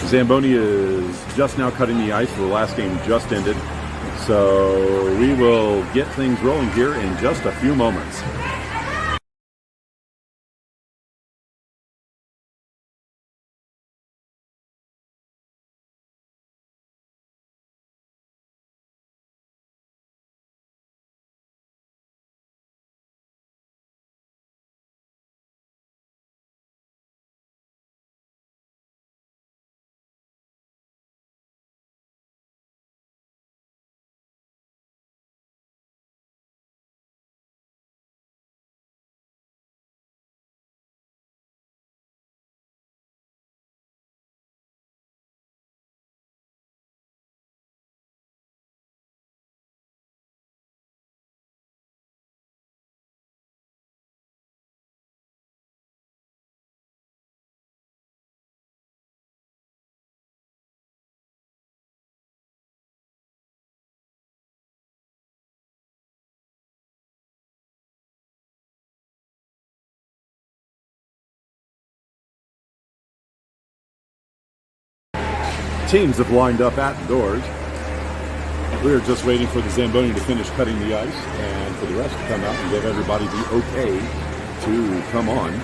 Zamboni is just now cutting the ice. The last game just ended. So we will get things rolling here in just a few moments. Teams have lined up at the doors. We're just waiting for the Zamboni to finish cutting the ice and for the rest to come out and give everybody the okay to come on.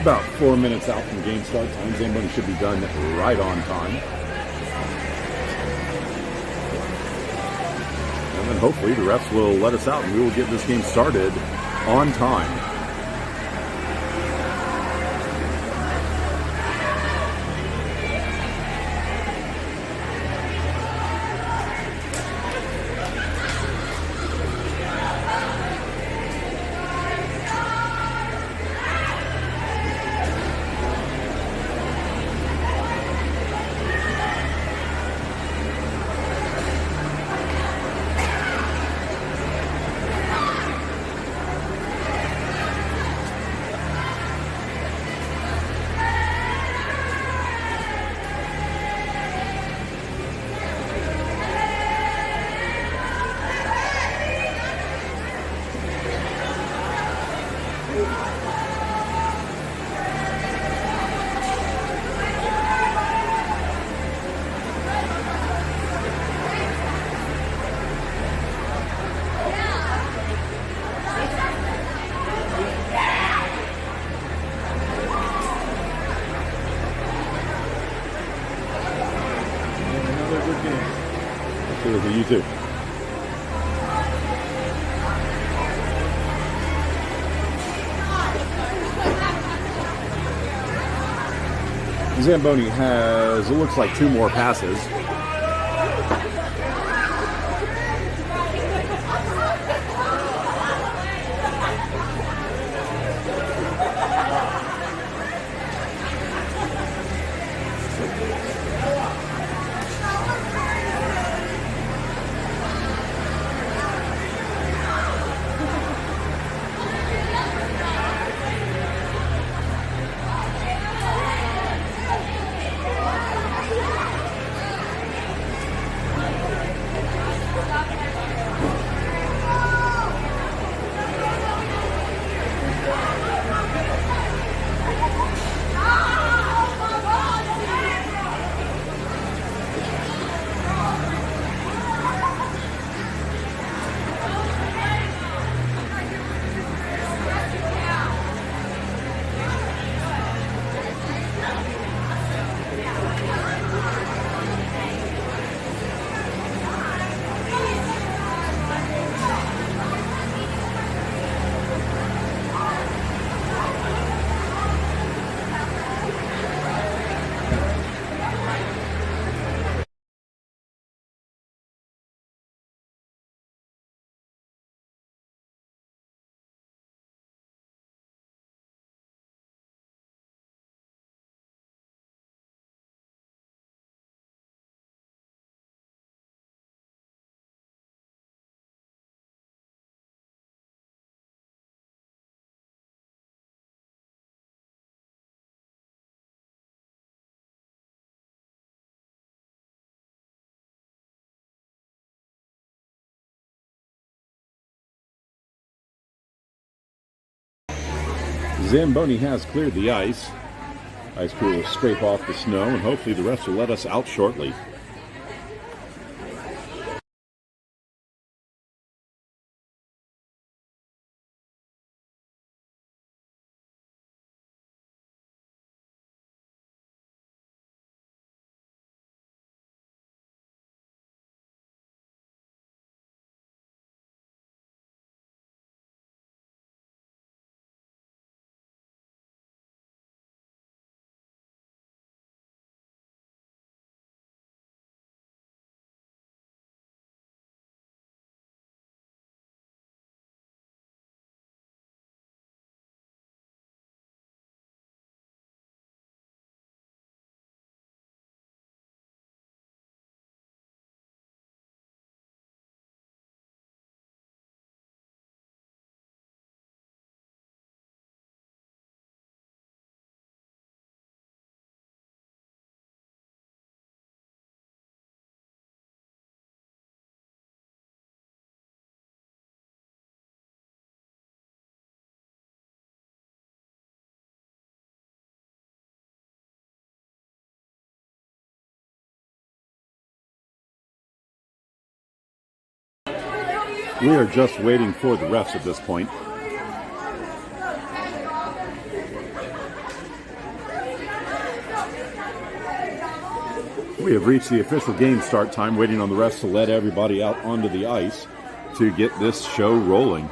About 4 minutes out from game start time. Zamboni should be done right on time. And then hopefully the refs will let us out and we will get this game started on time. For you too. Zamboni has, it looks like, 2 more passes. Zamboni has cleared the ice. Ice crew will scrape off the snow, and hopefully the refs will let us out shortly. We are just waiting for the refs at this point. We have reached the official game start time, waiting on the refs to let everybody out onto the ice to get this show rolling.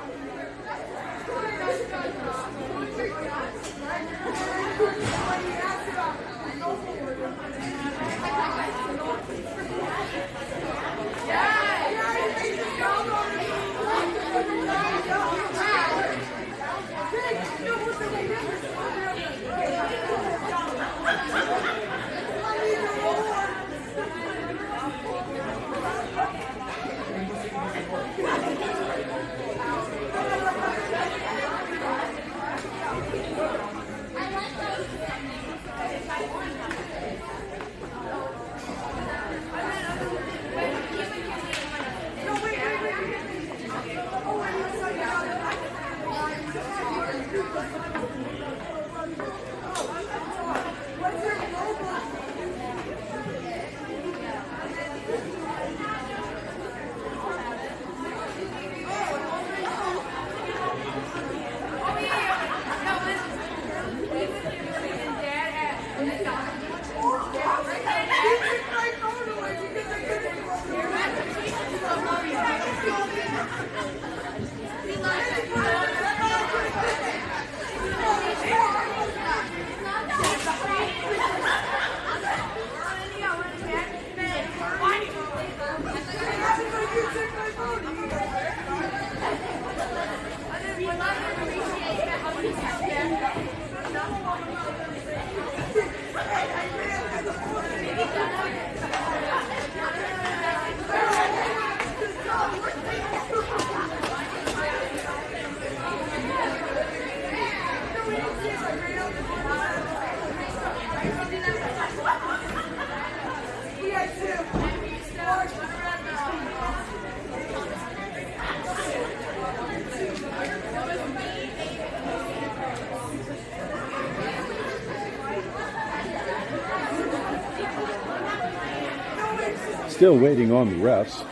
Still waiting on the refs.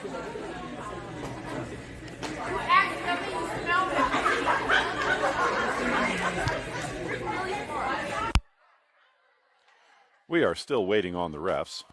We are still waiting on the refs.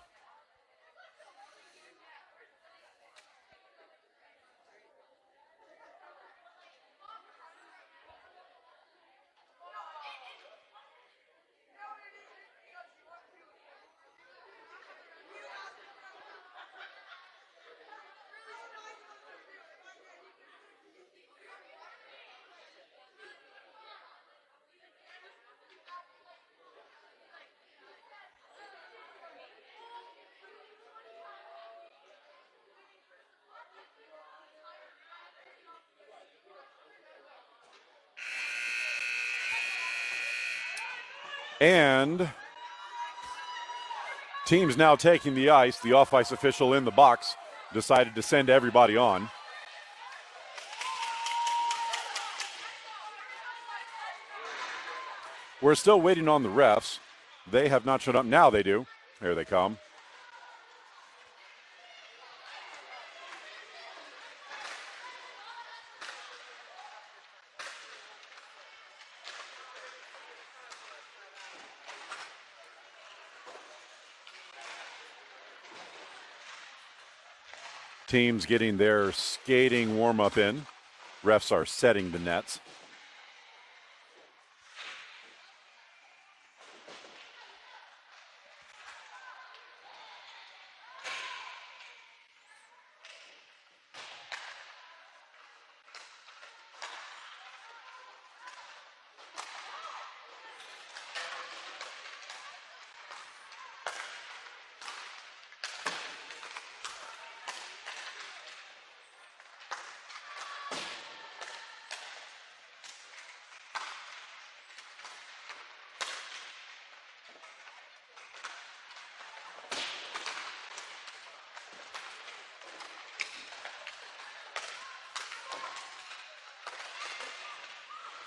And teams now taking the ice. The off-ice official in the box decided to send everybody on. We're still waiting on the refs. They have not showed up. Now they do. Here they come. Teams getting their skating warm-up in. Refs are setting the nets.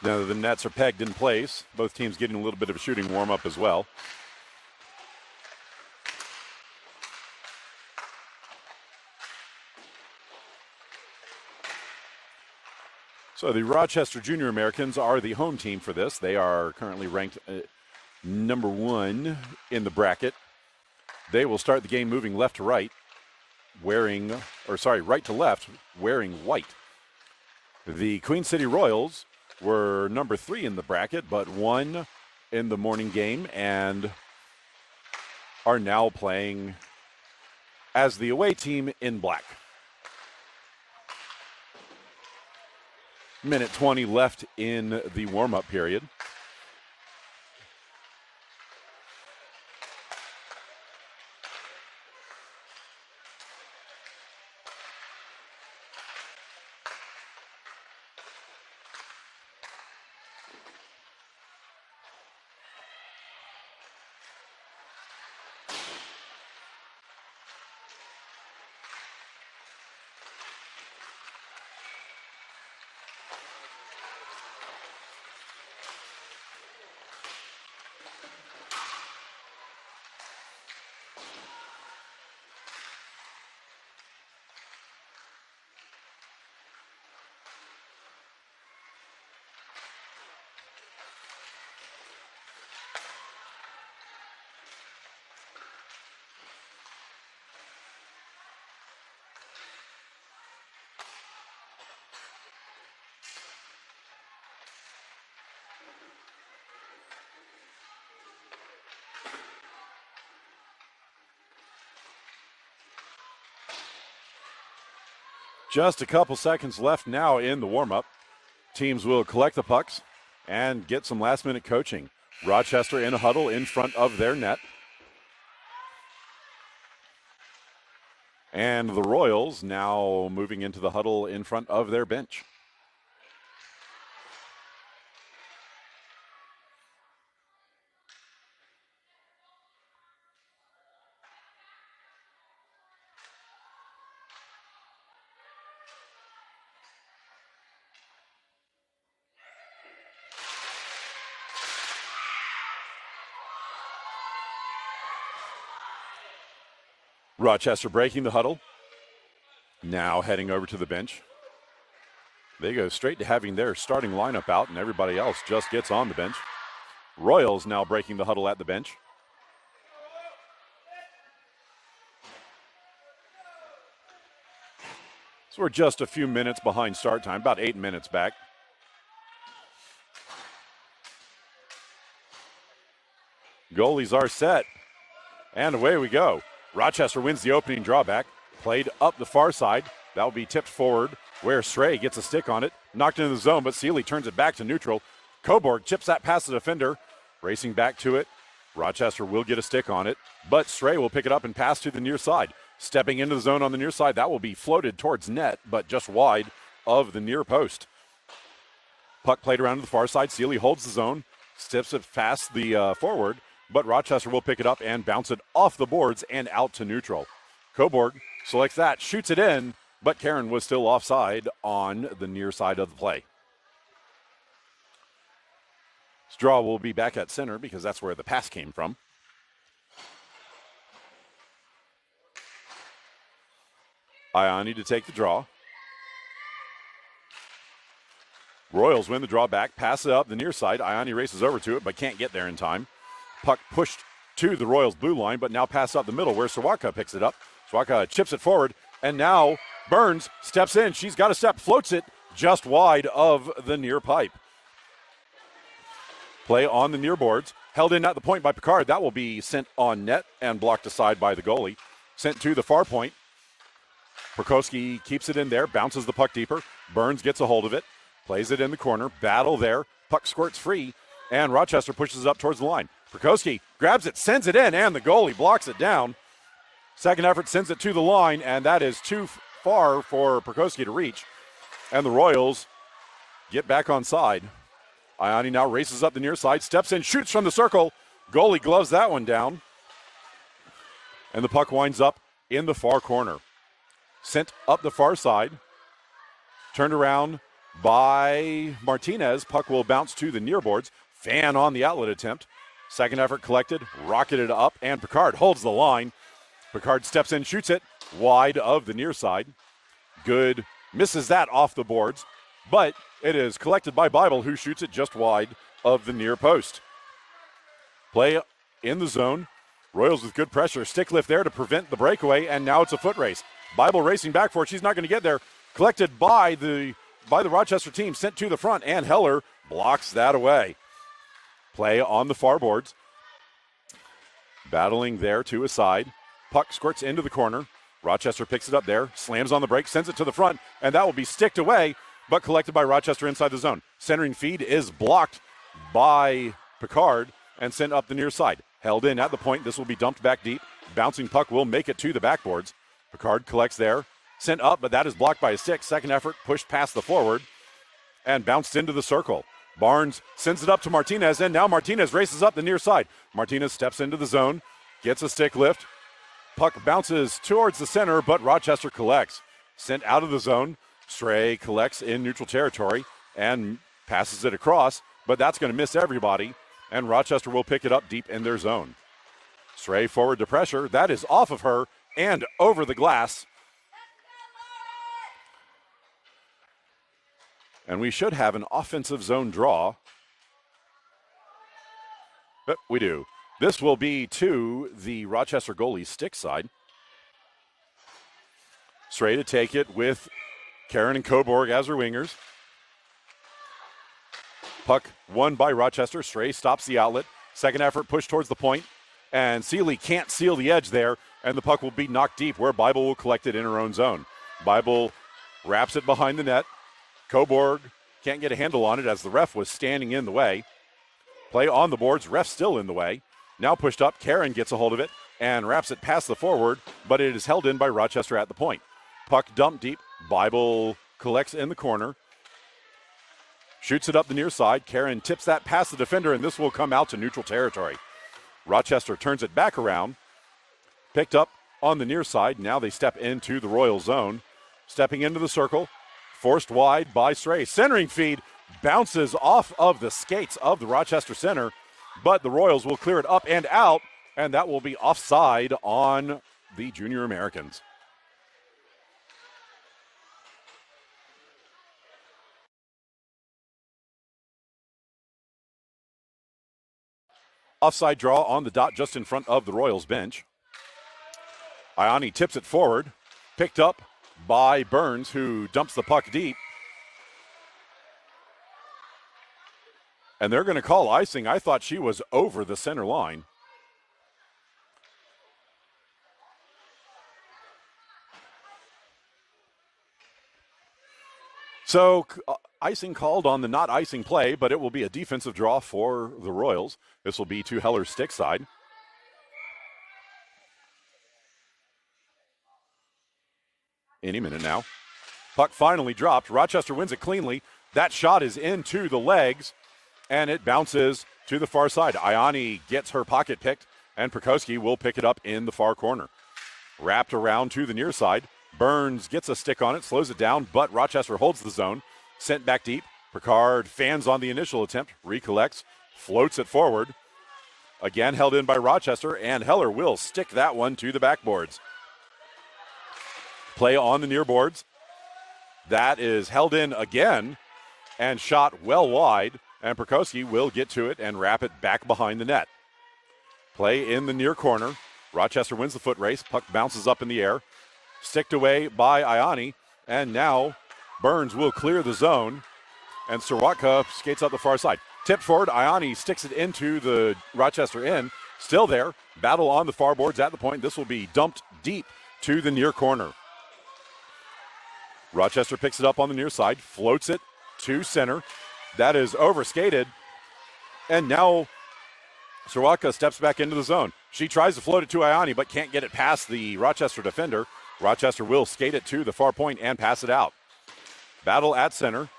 Now the nets are pegged in place. Both teams getting a little bit of a shooting warm-up as well. So the Rochester Junior Americans are the home team for this. They are currently ranked number 1 in the bracket. They will start the game moving left to right, right to left, wearing white. The Queen City Royals were number 3 in the bracket, but won in the morning game and are now playing as the away team in black. Minute 20 left in the warm-up period. Just a couple seconds left now in the warm-up. Teams will collect the pucks and get some last-minute coaching. Rochester in a huddle in front of their net. And the Royals now moving into the huddle in front of their bench. Rochester breaking the huddle. Now heading over to the bench. They go straight to having their starting lineup out, and everybody else just gets on the bench. Royals now breaking the huddle at the bench. So we're just a few minutes behind start time, about 8 minutes back. Goalies are set, and away we go. Rochester wins the opening drawback, played up the far side. That will be tipped forward where Stray gets a stick on it, knocked into the zone, but Seeley turns it back to neutral. Coburg chips that past the defender, racing back to it. Rochester will get a stick on it, but Stray will pick it up and pass to the near side. Stepping into the zone on the near side, that will be floated towards net, but just wide of the near post. Puck played around to the far side. Seeley holds the zone, steps it past the forward, but Rochester will pick it up and bounce it off the boards and out to neutral. Coburg selects that, shoots it in, but Karen was still offside on the near side of the play. Straw will be back at center because that's where the pass came from. Ioni to take the draw. Royals win the draw back, pass it up the near side. Ioni races over to it, but can't get there in time. Puck pushed to the Royals' blue line, but now pass up the middle where Sawaka picks it up. Sawaka chips it forward, and now Burns steps in. She's got a step, floats it just wide of the near pipe. Play on the near boards. Held in at the point by Picard. That will be sent on net and blocked aside by the goalie. Sent to the far point. Prokowski keeps it in there, bounces the puck deeper. Burns gets a hold of it, plays it in the corner. Battle there. Puck squirts free, and Rochester pushes it up towards the line. Prokowski grabs it, sends it in, and the goalie blocks it down. Second effort sends it to the line, and that is too far for Prokowski to reach. And the Royals get back on side. Ioni now races up the near side, steps in, shoots from the circle. Goalie gloves that one down. And the puck winds up in the far corner. Sent up the far side. Turned around by Martinez. Puck will bounce to the near boards. Fan on the outlet attempt. Second effort collected, rocketed up, and Picard holds the line. Picard steps in, shoots it wide of the near side. Good, misses that off the boards, but it is collected by Bible, who shoots it just wide of the near post. Play in the zone. Royals with good pressure. Stick lift there to prevent the breakaway, and now it's a foot race. Bible racing back for it. She's not going to get there. Collected by the Rochester team, sent to the front, and Heller blocks that away. Play on the far boards. Battling there to a side. Puck squirts into the corner. Rochester picks it up there, slams on the break, sends it to the front, and that will be sticked away, but collected by Rochester inside the zone. Centering feed is blocked by Picard and sent up the near side. Held in at the point. This will be dumped back deep. Bouncing puck will make it to the backboards. Picard collects there. Sent up, but that is blocked by a stick. Second effort, pushed past the forward and bounced into the circle. Barnes sends it up to Martinez, and now Martinez races up the near side. Martinez steps into the zone, gets a stick lift. Puck bounces towards the center, but Rochester collects. Sent out of the zone. Stray collects in neutral territory and passes it across, but that's going to miss everybody, and Rochester will pick it up deep in their zone. Stray forward to pressure. That is off of her and over the glass. And we should have an offensive zone draw. But we do. This will be to the Rochester goalie's stick side. Stray to take it with Karen and Coburg as her wingers. Puck won by Rochester. Stray stops the outlet. Second effort, push towards the point. And Seeley can't seal the edge there, and the puck will be knocked deep where Bible will collect it in her own zone. Bible wraps it behind the net. Coburg can't get a handle on it as the ref was standing in the way. Play on the boards, ref still in the way. Now pushed up, Karen gets a hold of it and wraps it past the forward, but it is held in by Rochester at the point. Puck dumped deep, Bible collects in the corner. Shoots it up the near side. Karen tips that past the defender, and this will come out to neutral territory. Rochester turns it back around. Picked up on the near side. Now they step into the Royal zone. Stepping into the circle. Forced wide by Stray. Centering feed bounces off of the skates of the Rochester center, but the Royals will clear it up and out, and that will be offside on the Junior Americans. Offside draw on the dot just in front of the Royals bench. Ioni tips it forward, picked up by Burns, who dumps the puck deep. And they're going to call icing. I thought she was over the center line. So icing called on the not icing play, but it will be a defensive draw for the Royals. This will be to Heller's stick side. Any minute now. Puck finally dropped. Rochester wins it cleanly. That shot is into the legs, and it bounces to the far side. Ioni gets her pocket picked, and Prokowski will pick it up in the far corner. Wrapped around to the near side. Burns gets a stick on it, slows it down, but Rochester holds the zone. Sent back deep. Picard fans on the initial attempt, recollects, floats it forward. Again held in by Rochester, and Heller will stick that one to the backboards. Play on the near boards. That is held in again and shot well wide, and Perkowski will get to it and wrap it back behind the net. Play in the near corner. Rochester wins the foot race. Puck bounces up in the air. Sticked away by Iani, and now Burns will clear the zone, and Sirwatka skates up the far side. Tipped forward, Iani sticks it into the Rochester end. Still there. Battle on the far boards at the point. This will be dumped deep to the near corner. Rochester picks it up on the near side, floats it to center. That is overskated, and now Sirwatka steps back into the zone. She tries to float it to Iani, but can't get it past the Rochester defender. Rochester will skate it to the far point and pass it out. Battle at center.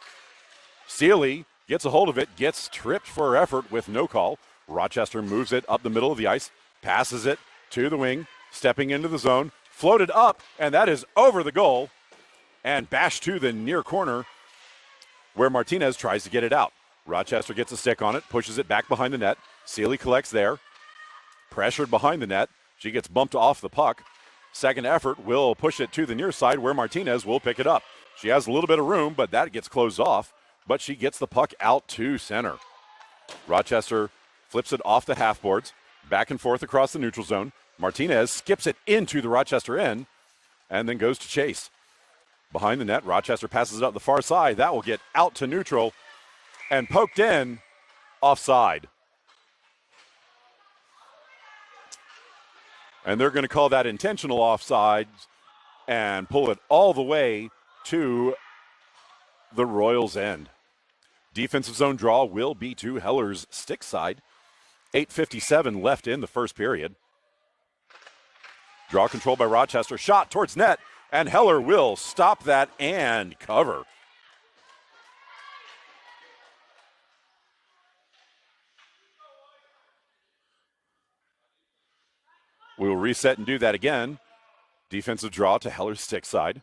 Sealy gets a hold of it, gets tripped for her effort with no call. Rochester moves it up the middle of the ice, passes it to the wing, stepping into the zone, floated up, and that is over the goal and bashed to the near corner where Martinez tries to get it out. Rochester gets a stick on it, pushes it back behind the net. Sealy collects there. Pressured behind the net. She gets bumped off the puck. Second effort will push it to the near side where Martinez will pick it up. She has a little bit of room, but that gets closed off. But she gets the puck out to center. Rochester flips it off the half boards, back and forth across the neutral zone. Martinez skips it into the Rochester end and then goes to chase. Behind the net, Rochester passes it up the far side. That will get out to neutral and poked in, offside. And they're going to call that intentional offside and pull it all the way to the Royals' end. Defensive zone draw will be to Heller's stick side. 8:57 left in the first period. Draw control by Rochester. Shot towards net, and Heller will stop that and cover. We will reset and do that again. Defensive draw to Heller's stick side.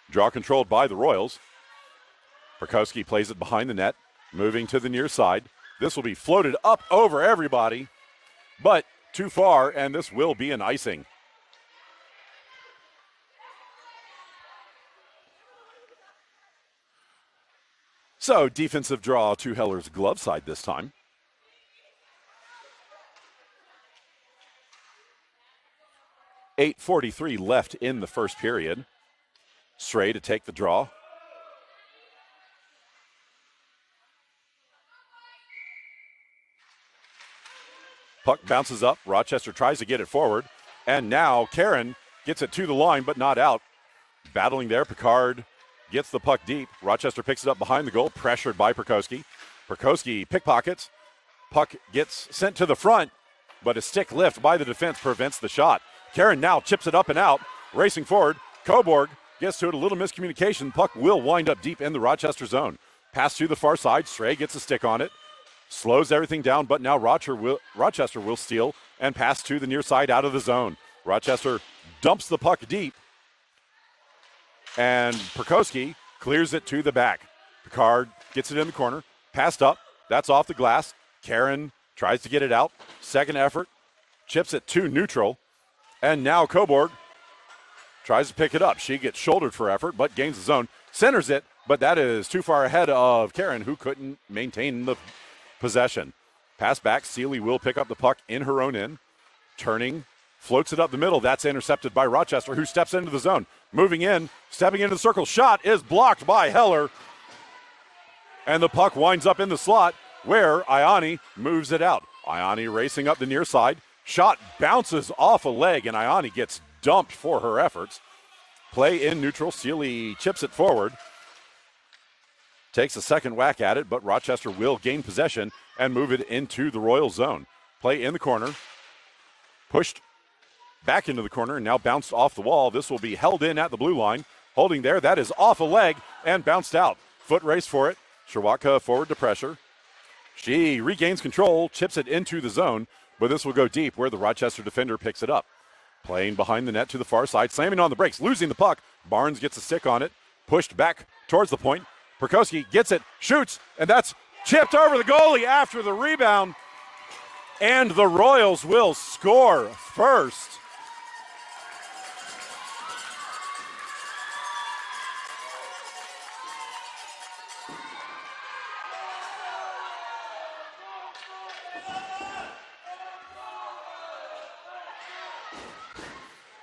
Draw controlled by the Royals. Perkowski plays it behind the net, moving to the near side. This will be floated up over everybody, but too far, and this will be an icing. So, defensive draw to Heller's glove side this time. .43 left in the first period. Stray to take the draw. Puck bounces up. Rochester tries to get it forward. And now Karen gets it to the line, but not out. Battling there, Picard gets the puck deep. Rochester picks it up behind the goal, pressured by Perkowski. Perkowski pickpockets. Puck gets sent to the front, but a stick lift by the defense prevents the shot. Karen now chips it up and out. Racing forward, Coburg gets to it, a little miscommunication. Puck will wind up deep in the Rochester zone. Pass to the far side. Stray gets a stick on it. Slows everything down, but now Rochester will steal and pass to the near side out of the zone. Rochester dumps the puck deep, and Perkowski clears it to the back. Picard gets it in the corner. Passed up. That's off the glass. Karen tries to get it out. Second effort. Chips it to neutral. And now Coburg tries to pick it up. She gets shouldered for effort, but gains the zone. Centers it, but that is too far ahead of Karen, who couldn't maintain the possession. Pass back. Sealy will pick up the puck in her own end. Turning, floats it up the middle. That's intercepted by Rochester, who steps into the zone. Moving in, stepping into the circle. Shot is blocked by Heller. And the puck winds up in the slot where Iani moves it out. Iani racing up the near side. Shot bounces off a leg, and Iani gets dumped for her efforts. Play in neutral. Sealy chips it forward. Takes a second whack at it, but Rochester will gain possession and move it into the Royal zone. Play in the corner. Pushed back into the corner and now bounced off the wall. This will be held in at the blue line. Holding there. That is off a leg and bounced out. Foot race for it. Sirwatka forward to pressure. She regains control, chips it into the zone, but this will go deep where the Rochester defender picks it up. Playing behind the net to the far side, slamming on the brakes, losing the puck. Barnes gets a stick on it. pushed back towards the point. Perkowski gets it, shoots, and that's chipped over the goalie after the rebound. And the Royals will score first.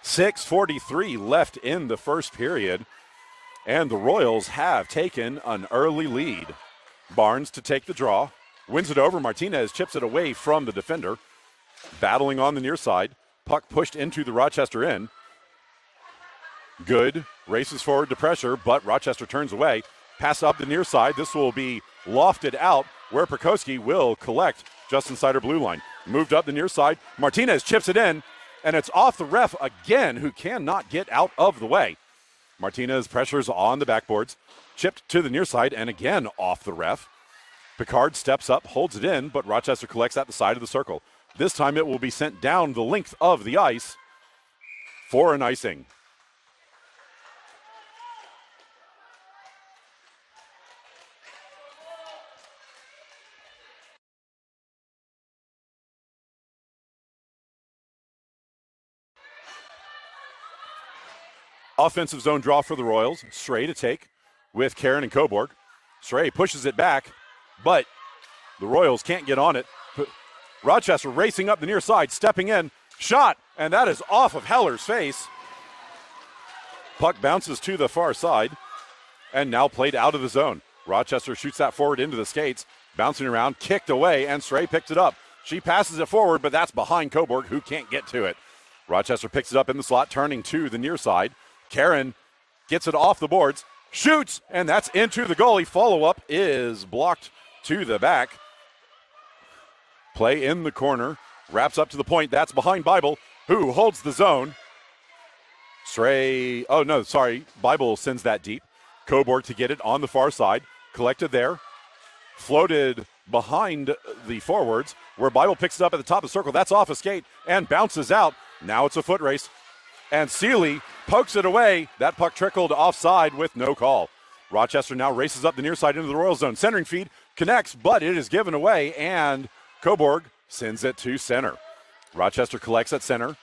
.6:43 left in the first period, and the Royals have taken an early lead. Barnes to take the draw, wins it over. Martinez chips it away from the defender. Battling on the near side. Puck pushed into the Rochester end. Good races forward to pressure, but Rochester turns away. Pass up the near side. This will be lofted out where Perkowski will collect just inside her blue line. Moved up the near side. Martinez chips it in, and it's off the ref again, who cannot get out of the way. Martinez pressures on the backboards, chipped to the near side, and again off the ref. Picard steps up, holds it in, but Rochester collects at the side of the circle. This time it will be sent down the length of the ice for an icing. Offensive zone draw for the Royals. Stray to take with Karen and Coburg. Stray pushes it back, but the Royals can't get on it. Rochester racing up the near side, stepping in, shot, and that is off of Heller's face. Puck bounces to the far side, and now played out of the zone. Rochester shoots that forward into the skates, bouncing around, kicked away, and Stray picks it up. She passes it forward, but that's behind Coburg, who can't get to it. Rochester picks it up in the slot, turning to the near side. Karen gets it off the boards, shoots, and that's into the goalie. Follow-up is blocked to the back. Play in the corner, wraps up to the point. That's behind Bible, who holds the zone. Bible sends that deep. Coburg to get it on the far side, collected there, floated behind the forwards, where Bible picks it up at the top of the circle. That's off a skate and bounces out. Now it's a foot race. And Seeley pokes it away. That puck trickled offside with no call. Rochester now races up the near side into the Royal zone. Centering feed connects, but it is given away, and Coburg sends it to center. Rochester collects at center.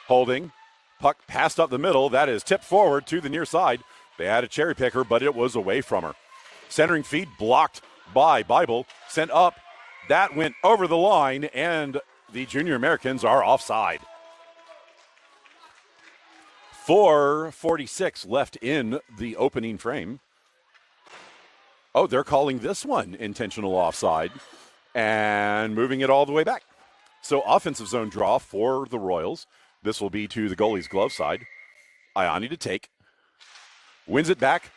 Holding. Puck passed up the middle. That is tipped forward to the near side. They had a cherry picker, but it was away from her. Centering feed blocked by Bible. Sent up. That went over the line, and the Junior Americans are offside. 4:46 left in the opening frame. Oh, they're calling this one intentional offside and moving it all the way back. So offensive zone draw for the Royals. This will be to the goalie's glove side. Iani to take. Wins it back.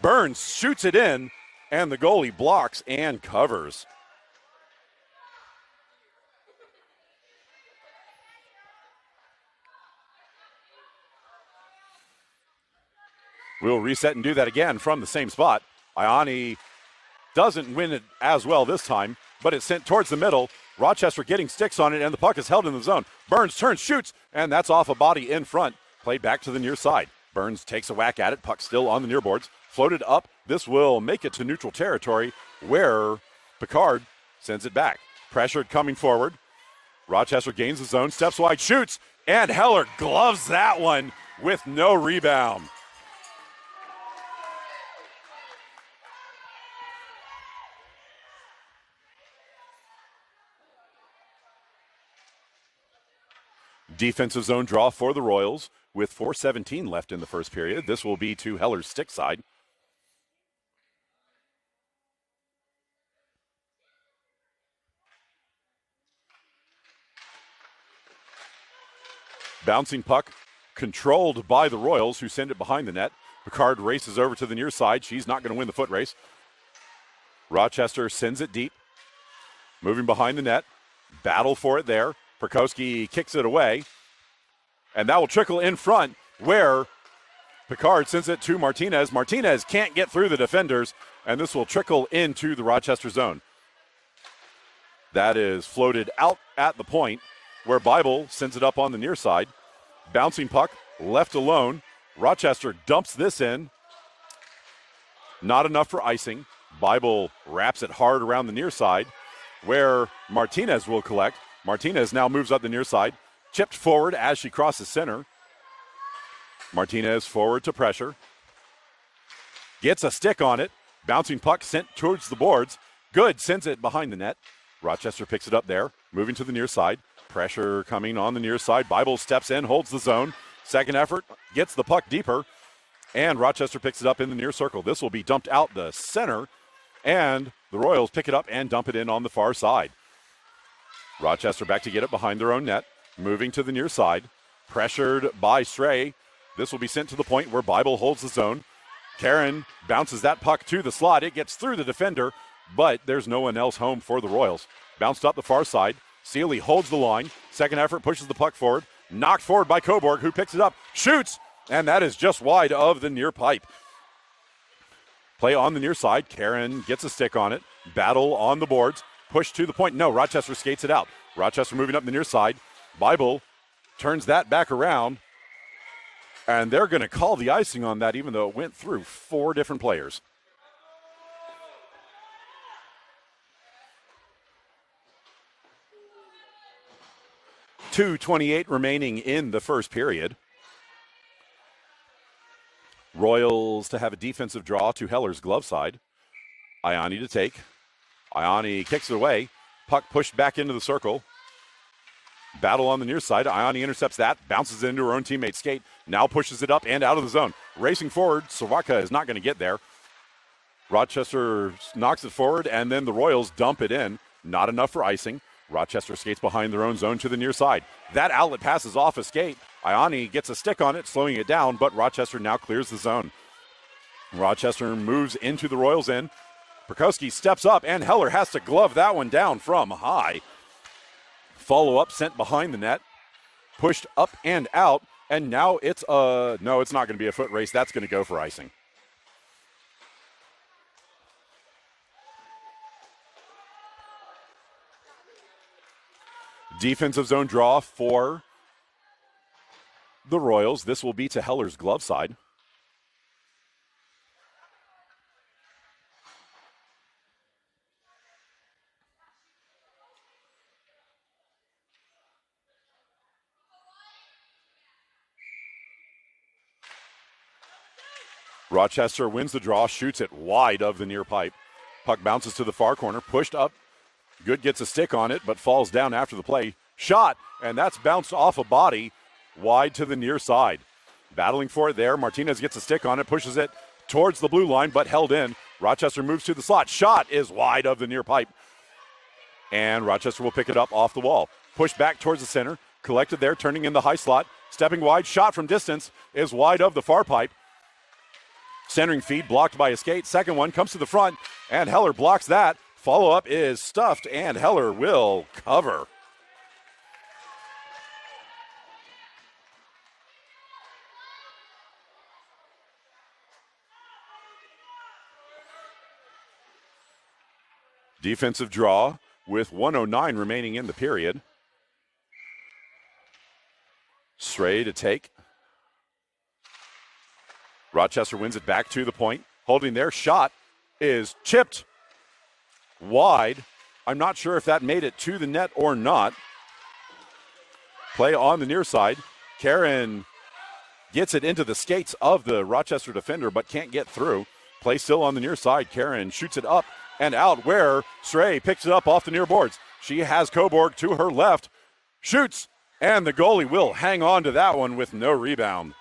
Burns shoots it in, and the goalie blocks and covers. We'll reset and do that again from the same spot. Iani doesn't win it as well this time, but it's sent towards the middle. Rochester getting sticks on it, and the puck is held in the zone. Burns turns, shoots, and that's off a body in front. Played back to the near side. Burns takes a whack at it. Puck still on the near boards. Floated up. This will make it to neutral territory, where Picard sends it back. Pressured coming forward. Rochester gains the zone, steps wide, shoots, and Heller gloves that one with no rebound. Defensive zone draw for the Royals with 4:17 left in the first period. This will be to Heller's stick side. Bouncing puck controlled by the Royals, who send it behind the net. Picard races over to the near side. She's not going to win the foot race. Rochester sends it deep. Moving behind the net. Battle for it there. Perkowski kicks it away, and that will trickle in front, where Picard sends it to Martinez. Martinez can't get through the defenders, and this will trickle into the Rochester zone. That is floated out at the point, where Bible sends it up on the near side. Bouncing puck, left alone. Rochester dumps this in. Not enough for icing. Bible wraps it hard around the near side where Martinez will collect. Martinez now moves up the near side. Chipped forward as she crosses center. Martinez forward to pressure. Gets a stick on it. Bouncing puck sent towards the boards. Good, sends it behind the net. Rochester picks it up there, moving to the near side. Pressure coming on the near side. Bible steps in, holds the zone. Second effort, gets the puck deeper, and Rochester picks it up in the near circle. This will be dumped out the center, and the Royals pick it up and dump it in on the far side. Rochester back to get it behind their own net, moving to the near side. Pressured by Stray. This will be sent to the point where Bible holds the zone. Karen bounces that puck to the slot. It gets through the defender, but there's no one else home for the Royals. Bounced up the far side. Sealy holds the line. Second effort pushes the puck forward. Knocked forward by Coburg, who picks it up, shoots, and that is just wide of the near pipe. Play on the near side. Karen gets a stick on it. Battle on the boards. Push to the point. No, Rochester skates it out. Rochester moving up the near side. Bible turns that back around, and they're going to call the icing on that, even though it went through 4 different players. .2:28 remaining in the first period. Royals to have a defensive draw to Heller's glove side. Ioni to take. Ioni kicks it away. Puck pushed back into the circle. Battle on the near side. Ioni intercepts that. Bounces into her own teammate skate. Now pushes it up and out of the zone. Racing forward. Sawaka is not going to get there. Rochester knocks it forward, and then the Royals dump it in. Not enough for icing. Rochester skates behind their own zone to the near side. That outlet passes off a skate. Ioni gets a stick on it, slowing it down, but Rochester now clears the zone. Rochester moves into the Royals' end. Prokowski steps up, and Heller has to glove that one down from high. Follow-up sent behind the net. Pushed up and out, and now it's no, it's not going to be a foot race. That's going to go for icing. Defensive zone draw for the Royals. This will be to Heller's glove side. Rochester wins the draw, shoots it wide of the near pipe. Puck bounces to the far corner, pushed up. Good gets a stick on it, but falls down after the play. Shot, and that's bounced off a body wide to the near side. Battling for it there. Martinez gets a stick on it, pushes it towards the blue line, but held in. Rochester moves to the slot. Shot is wide of the near pipe. And Rochester will pick it up off the wall. Pushed back towards the center. Collected there, turning in the high slot. Stepping wide, shot from distance is wide of the far pipe. Centering feed blocked by a skate. Second one comes to the front, and Heller blocks that. Follow-up is stuffed, and Heller will cover. Defensive draw with 1:09 remaining in the period. Stray to take. Rochester wins it back to the point. Holding their shot is chipped wide. I'm not sure if that made it to the net or not. Play on the near side. Karen gets it into the skates of the Rochester defender, but can't get through. Play still on the near side. Karen shoots it up and out where Stray picks it up off the near boards. She has Coburg to her left. Shoots, and the goalie will hang on to that one with no rebound.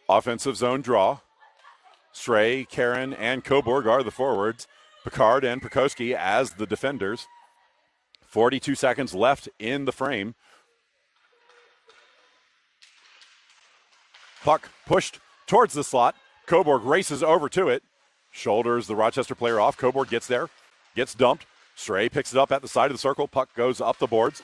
Offensive zone draw. Stray, Karen, and Coburg are the forwards. Picard and Prokowski as the defenders. 42 seconds left in the frame. Puck pushed towards the slot. Coburg races over to it. Shoulders the Rochester player off. Coburg gets there. Gets dumped. Stray picks it up at the side of the circle. Puck goes up the boards.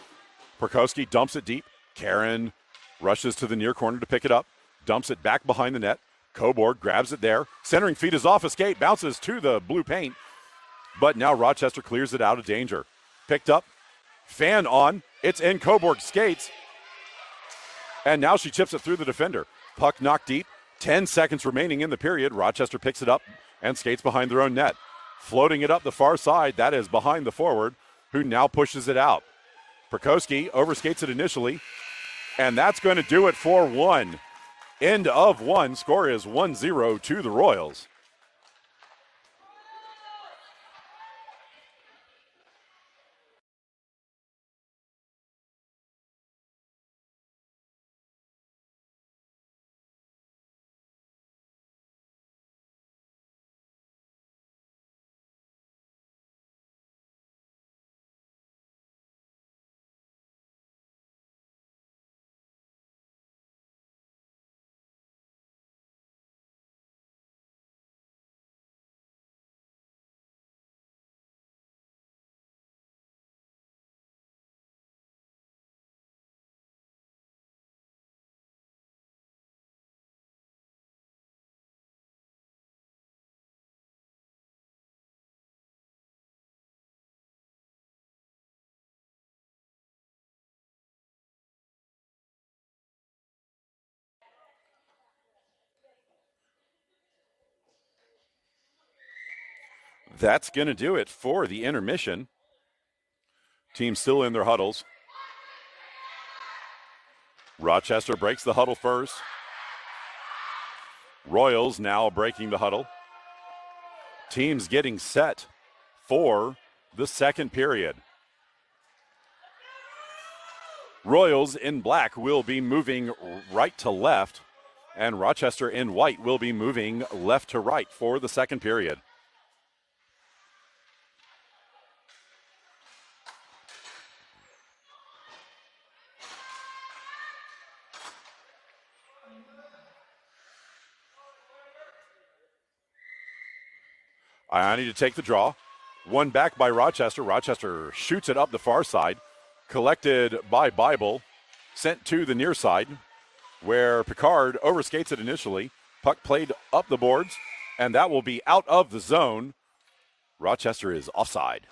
Prokowski dumps it deep. Karen rushes to the near corner to pick it up. Dumps it back behind the net. Coburg grabs it there. Centering feed is off a skate. Bounces to the blue paint. but now Rochester clears it out of danger. Picked up, fan on, it's in Coburg skates, and now she chips it through the defender. Puck knocked deep, 10 seconds remaining in the period. Rochester picks it up and skates behind their own net. Floating it up the far side, that is behind the forward, who now pushes it out. Prokowski overskates it initially, and that's going to do it for one. End of one. Score is 1-0 to the Royals. That's going to do it for the intermission. Team still in their huddles. Rochester breaks the huddle first. Royals now breaking the huddle. Teams getting set for the second period. Royals in black will be moving right to left, and Rochester in white will be moving left to right for the second period. Ioni to take the draw. One back by Rochester. Rochester shoots it up the far side. Collected by Bible. Sent to the near side where Picard overskates it initially. Puck played up the boards, and that will be out of the zone. Rochester is offside.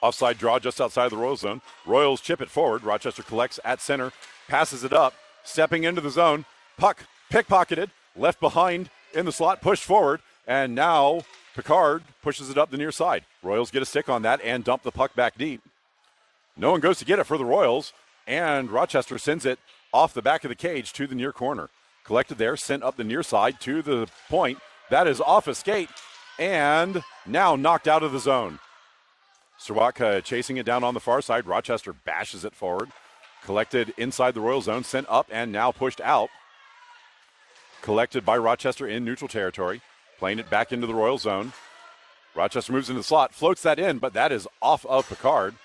Offside draw just outside the Royal zone. Royals chip it forward. Rochester collects at center, passes it up, stepping into the zone. Puck pickpocketed, left behind in the slot, pushed forward, and now Picard pushes it up the near side. Royals get a stick on that and dump the puck back deep. No one goes to get it for the Royals, and Rochester sends it off the back of the cage to the near corner. Collected there, sent up the near side to the point. That is off a skate, and now knocked out of the zone. Sirwatka chasing it down on the far side. Rochester bashes it forward. Collected inside the Royal zone, sent up and now pushed out. Collected by Rochester in neutral territory. Playing it back into the Royal zone. Rochester moves into the slot, floats that in, but that is off of Picard.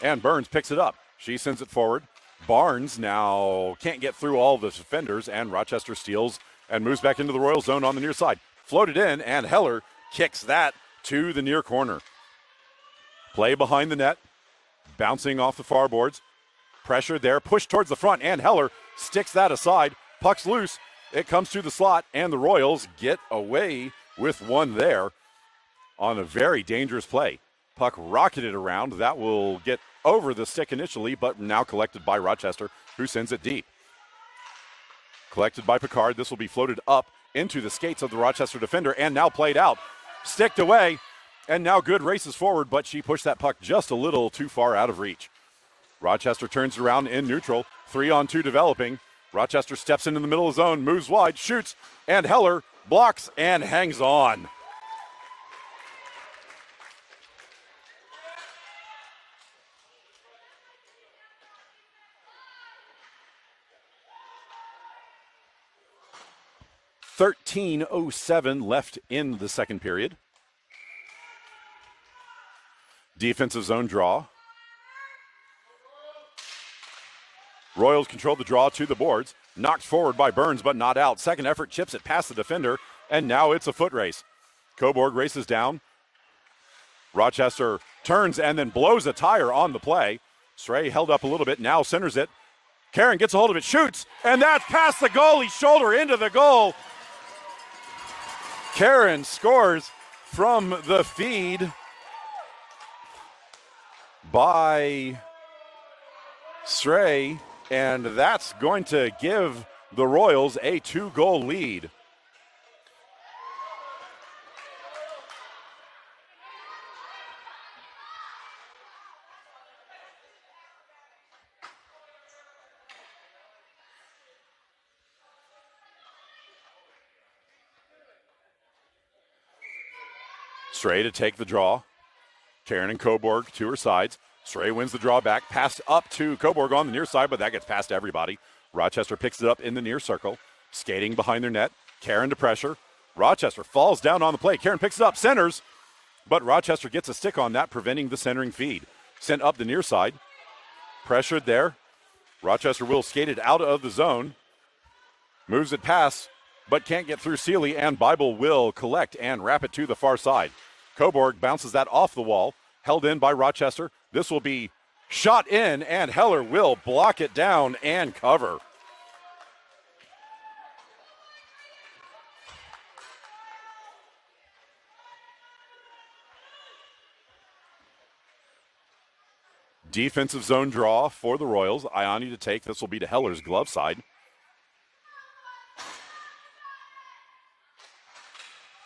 And Burns picks it up. She sends it forward. Barnes now can't get through all the defenders, and Rochester steals and moves back into the Royal zone on the near side. Floated in, and Heller kicks that to the near corner. Play behind the net, bouncing off the far boards. Pressure there, push towards the front, and Heller sticks that aside. Puck's loose. It comes to the slot, and the Royals get away with one there on a very dangerous play. Puck rocketed around. That will get over the stick initially, but now collected by Rochester, who sends it deep. Collected by Picard. This will be floated up into the skates of the Rochester defender, and now played out. Sticked away. And now Good races forward, but she pushed that puck just a little too far out of reach. Rochester turns around in neutral. 3-on-2 developing. Rochester steps into the middle of the zone, moves wide, shoots, and Heller blocks and hangs on. .13:07 left in the second period. Defensive zone draw. Royals control the draw to the boards. Knocked forward by Burns, but not out. Second effort, chips it past the defender, and now it's a foot race. Coburg races down. Rochester turns and then blows a tire on the play. Sray held up a little bit, now centers it. Karen gets a hold of it, shoots, and that's past the goalie's shoulder into the goal. Karen scores from the feed by Sray, and that's going to give the Royals a 2-goal lead. Sray to take the draw. Karen and Coburg to her sides. Sray wins the draw back. Passed up to Coburg on the near side, but that gets past everybody. Rochester picks it up in the near circle. Skating behind their net. Karen to pressure. Rochester falls down on the play. Karen picks it up, centers, but Rochester gets a stick on that, preventing the centering feed. Sent up the near side. Pressured there. Rochester will skate it out of the zone. Moves it past, but can't get through Seeley, and Bible will collect and wrap it to the far side. Coburg bounces that off the wall, held in by Rochester. This will be shot in, and Heller will block it down and cover. Defensive zone draw for the Royals. Ioni to take. This will be to Heller's glove side.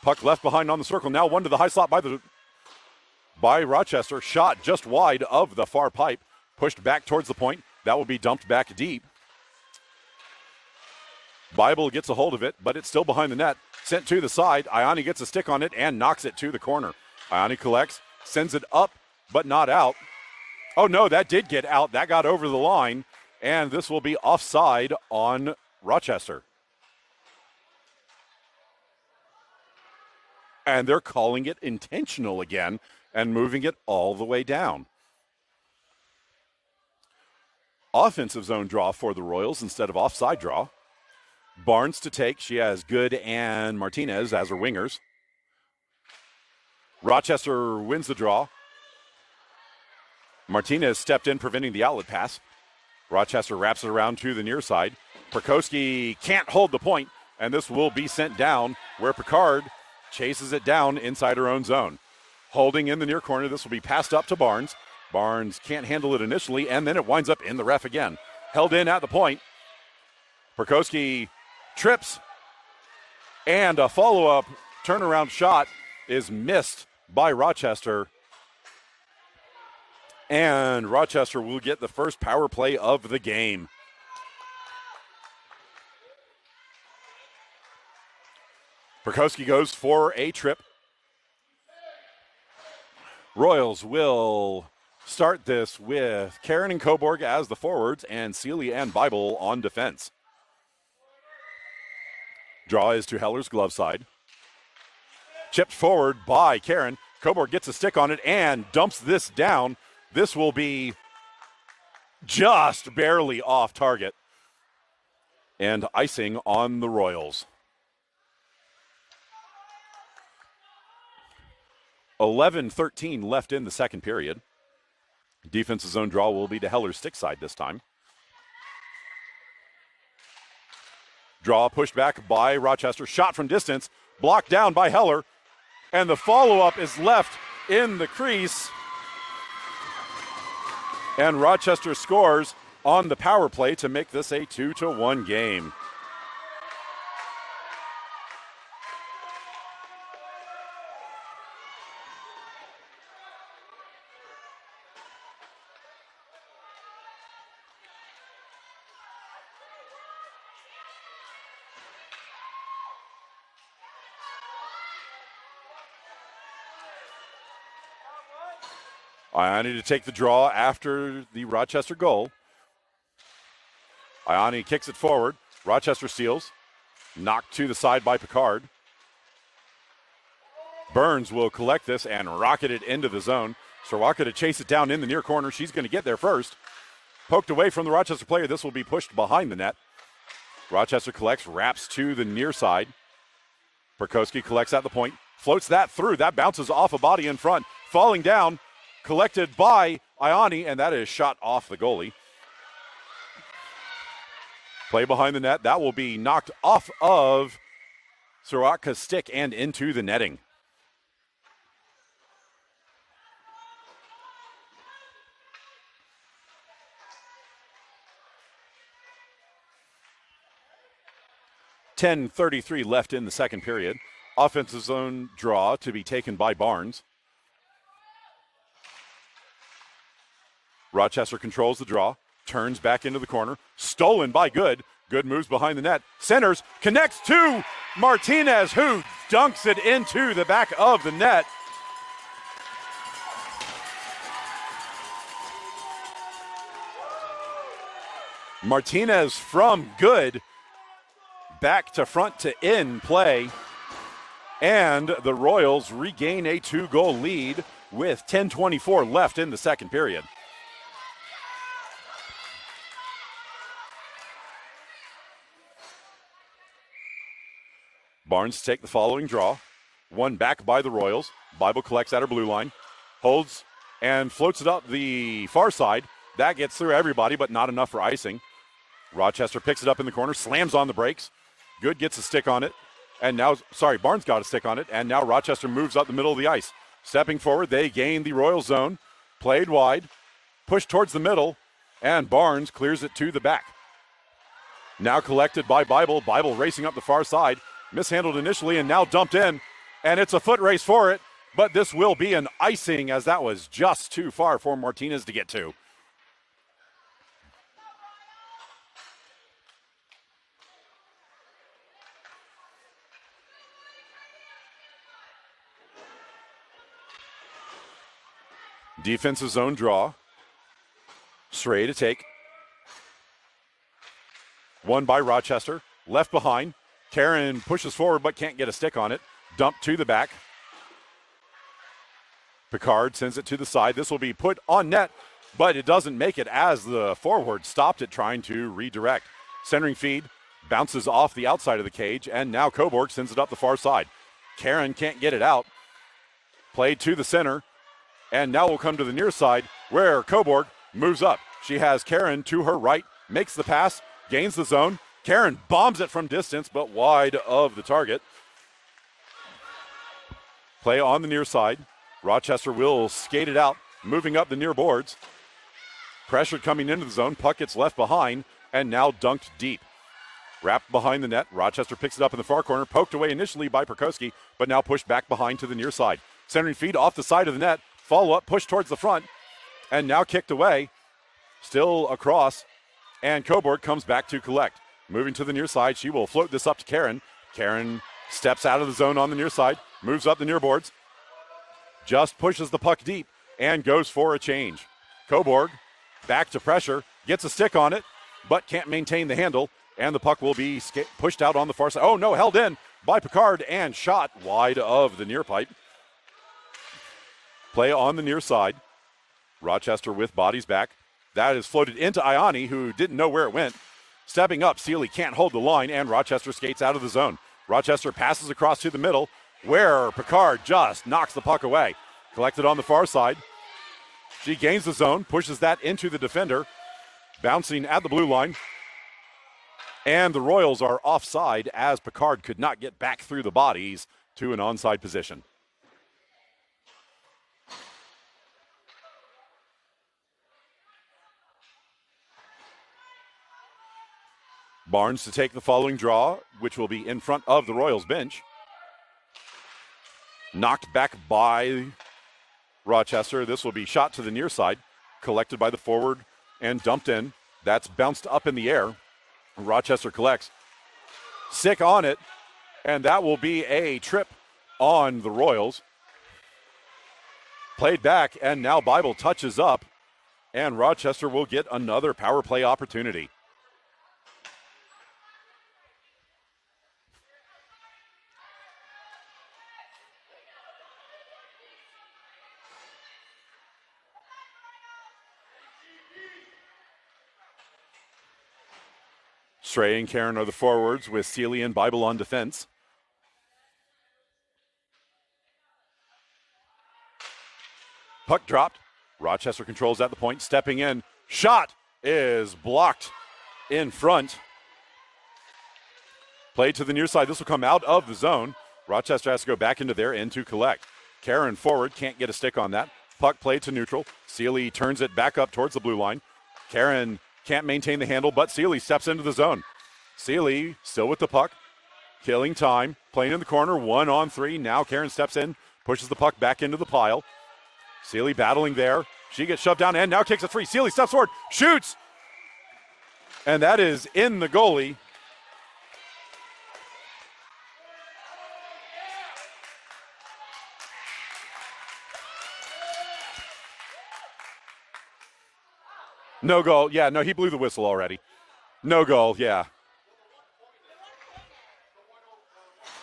Puck left behind on the circle. Now one to the high slot by Rochester. Shot just wide of the far pipe. Pushed back towards the point. That will be dumped back deep. Bible gets a hold of it, but it's still behind the net. Sent to the side. Ioni gets a stick on it and knocks it to the corner. Ioni collects, sends it up, but not out. Oh no, that did get out. That got over the line, and this will be offside on Rochester. And they're calling it intentional again and moving it all the way down. Offensive zone draw for the Royals instead of offside draw. Barnes to take. She has Good and Martinez as her wingers. Rochester wins the draw. Martinez stepped in, preventing the outlet pass. Rochester wraps it around to the near side. Perkowski can't hold the point, and this will be sent down where Picard chases it down inside her own zone. Holding in the near corner, this will be passed up to Barnes. Barnes can't handle it initially, and then it winds up in the ref again. Held in at the point. Perkowski trips, and a follow-up turnaround shot is missed by Rochester. And Rochester will get the first power play of the game. Perkowski goes for a trip. Royals will start this with Karen and Coburg as the forwards and Seeley and Bible on defense. Draw is to Heller's glove side. Chipped forward by Karen. Coburg gets a stick on it and dumps this down. This will be just barely off target. And icing on the Royals. 11:13 left in the second period. Defensive zone draw will be to Heller's stick side this time. Draw pushed back by Rochester. Shot from distance. Blocked down by Heller. And the follow-up is left in the crease. And Rochester scores on the power play to make this a 2-1 game. Ioni to take the draw after the Rochester goal. Ioni kicks it forward. Rochester steals. Knocked to the side by Picard. Burns will collect this and rocket it into the zone. Sorwaka to chase it down in the near corner. She's going to get there first. Poked away from the Rochester player. This will be pushed behind the net. Rochester collects, wraps to the near side. Perkowski collects at the point. Floats that through. That bounces off a body in front. Falling down. Collected by Ioni, and that is shot off the goalie. Play behind the net. That will be knocked off of Soraka's stick and into the netting. .33 left in the second period. Offensive zone draw to be taken by Barnes. Rochester controls the draw, turns back into the corner, stolen by Good. Good moves behind the net, centers, connects to Martinez, who dunks it into the back of the net. Martinez from Good, back to front to in play. And the Royals regain a 2-goal lead with 10:24 left in the second period. Barnes take the following draw. One back by the Royals. Bible collects at her blue line. Holds and floats it up the far side. That gets through everybody, but not enough for icing. Rochester picks it up in the corner, slams on the brakes. Good gets a stick on it. And now, Barnes got a stick on it. And now Rochester moves up the middle of the ice. Stepping forward, they gain the Royal zone. Played wide. Pushed towards the middle. And Barnes clears it to the back. Now collected by Bible. Bible racing up the far side. Mishandled initially and now dumped in. And it's a foot race for it. But this will be an icing, as that was just too far for Martinez to get to. Defensive zone draw. Stray to take. Won by Rochester. Left behind. Karen pushes forward but can't get a stick on it. Dumped to the back. Picard sends it to the side. This will be put on net, but it doesn't make it as the forward stopped it trying to redirect. Centering feed bounces off the outside of the cage, and now Coburg sends it up the far side. Karen can't get it out. Played to the center. And now we'll come to the near side where Coburg moves up. She has Karen to her right, makes the pass, gains the zone. Karen bombs it from distance, but wide of the target. Play on the near side. Rochester will skate it out, moving up the near boards. Pressure coming into the zone. Puck gets left behind and now dunked deep. Wrapped behind the net. Rochester picks it up in the far corner, poked away initially by Perkowski, but now pushed back behind to the near side. Centering feed off the side of the net. Follow up, push towards the front, and now kicked away. Still across, and Coburg comes back to collect. Moving to the near side, she will float this up to Karen. Karen steps out of the zone on the near side, moves up the near boards, just pushes the puck deep, and goes for a change. Coburg back to pressure, gets a stick on it, but can't maintain the handle, and the puck will be pushed out on the far side. Oh no, held in by Picard and shot wide of the near pipe. Play on the near side. Rochester with bodies back. That is floated into Ioni, who didn't know where it went. Stepping up, Sealy can't hold the line, and Rochester skates out of the zone. Rochester passes across to the middle, where Picard just knocks the puck away. Collected on the far side. She gains the zone, pushes that into the defender, bouncing at the blue line. And the Royals are offside as Picard could not get back through the bodies to an onside position. Barnes to take the following draw, which will be in front of the Royals bench. Knocked back by Rochester. This will be shot to the near side, collected by the forward and dumped in. That's bounced up in the air. Rochester collects. Sick on it, and that will be a trip on the Royals. Played back, and now Bible touches up, and Rochester will get another power play opportunity. Stray and Karen are the forwards with Sealy and Bible on defense. Puck dropped Rochester controls at the point, stepping in. Shot is blocked in front. Play to the near side. This will come out of the zone. Rochester has to go back into there and to collect. Karen forward, can't get a stick on that. Puck played to neutral. Sealy turns it back up towards the blue line. Karen can't maintain the handle, but Sealy steps into the zone. Sealy still with the puck, killing time, playing in the corner, 1-on-3. Now Karen steps in, pushes the puck back into the pile. Sealy battling there. She gets shoved down and now kicks it free. Sealy steps forward, shoots, and that is in the goalie. No goal. Yeah, no, he blew the whistle already. No goal, yeah.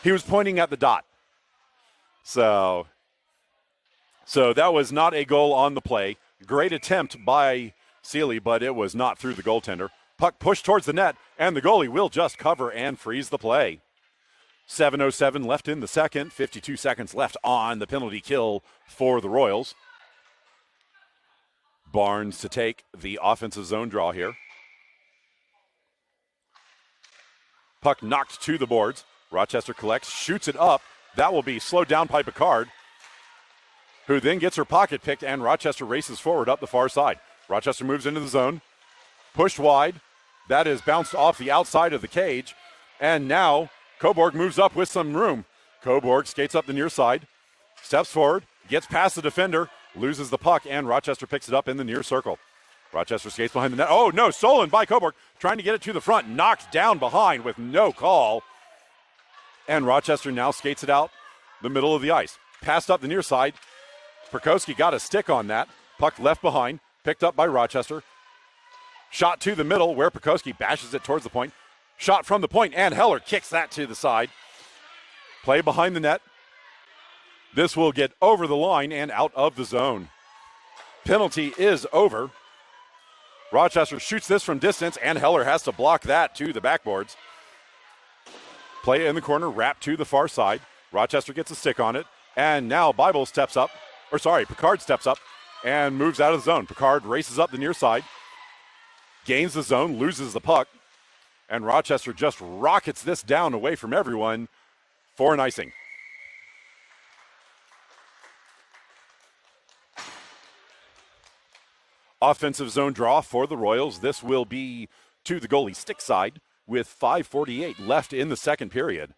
He was pointing at the dot. So that was not a goal on the play. Great attempt by Sealy, but it was not through the goaltender. Puck pushed towards the net, and the goalie will just cover and freeze the play. 7:07 left in the second, 52 seconds left on the penalty kill for the Royals. Barnes to take the offensive zone draw here. Puck knocked to the boards. Rochester collects, shoots it up. That will be slowed down by Picard, who then gets her pocket picked, and Rochester races forward up the far side. Rochester moves into the zone, pushed wide. That is bounced off the outside of the cage, and now Coburg moves up with some room. Coburg skates up the near side, steps forward, gets past the defender, loses the puck, and Rochester picks it up in the near circle. Rochester skates behind the net. Oh, no, stolen by Coburg, trying to get it to the front, knocked down behind with no call. And Rochester now skates it out the middle of the ice. Passed up the near side. Perkowski got a stick on that. Puck left behind, picked up by Rochester. Shot to the middle where Perkowski bashes it towards the point. Shot from the point, and Heller kicks that to the side. Play behind the net. This will get over the line and out of the zone. Penalty is over. Rochester shoots this from distance, and Heller has to block that to the backboards. Play in the corner, wrap to the far side. Rochester gets a stick on it, and now Picard steps up and moves out of the zone. Picard races up the near side, gains the zone, loses the puck, and Rochester just rockets this down away from everyone for an icing. Offensive zone draw for the Royals. This will be to the goalie stick side with 5:48 left in the second period.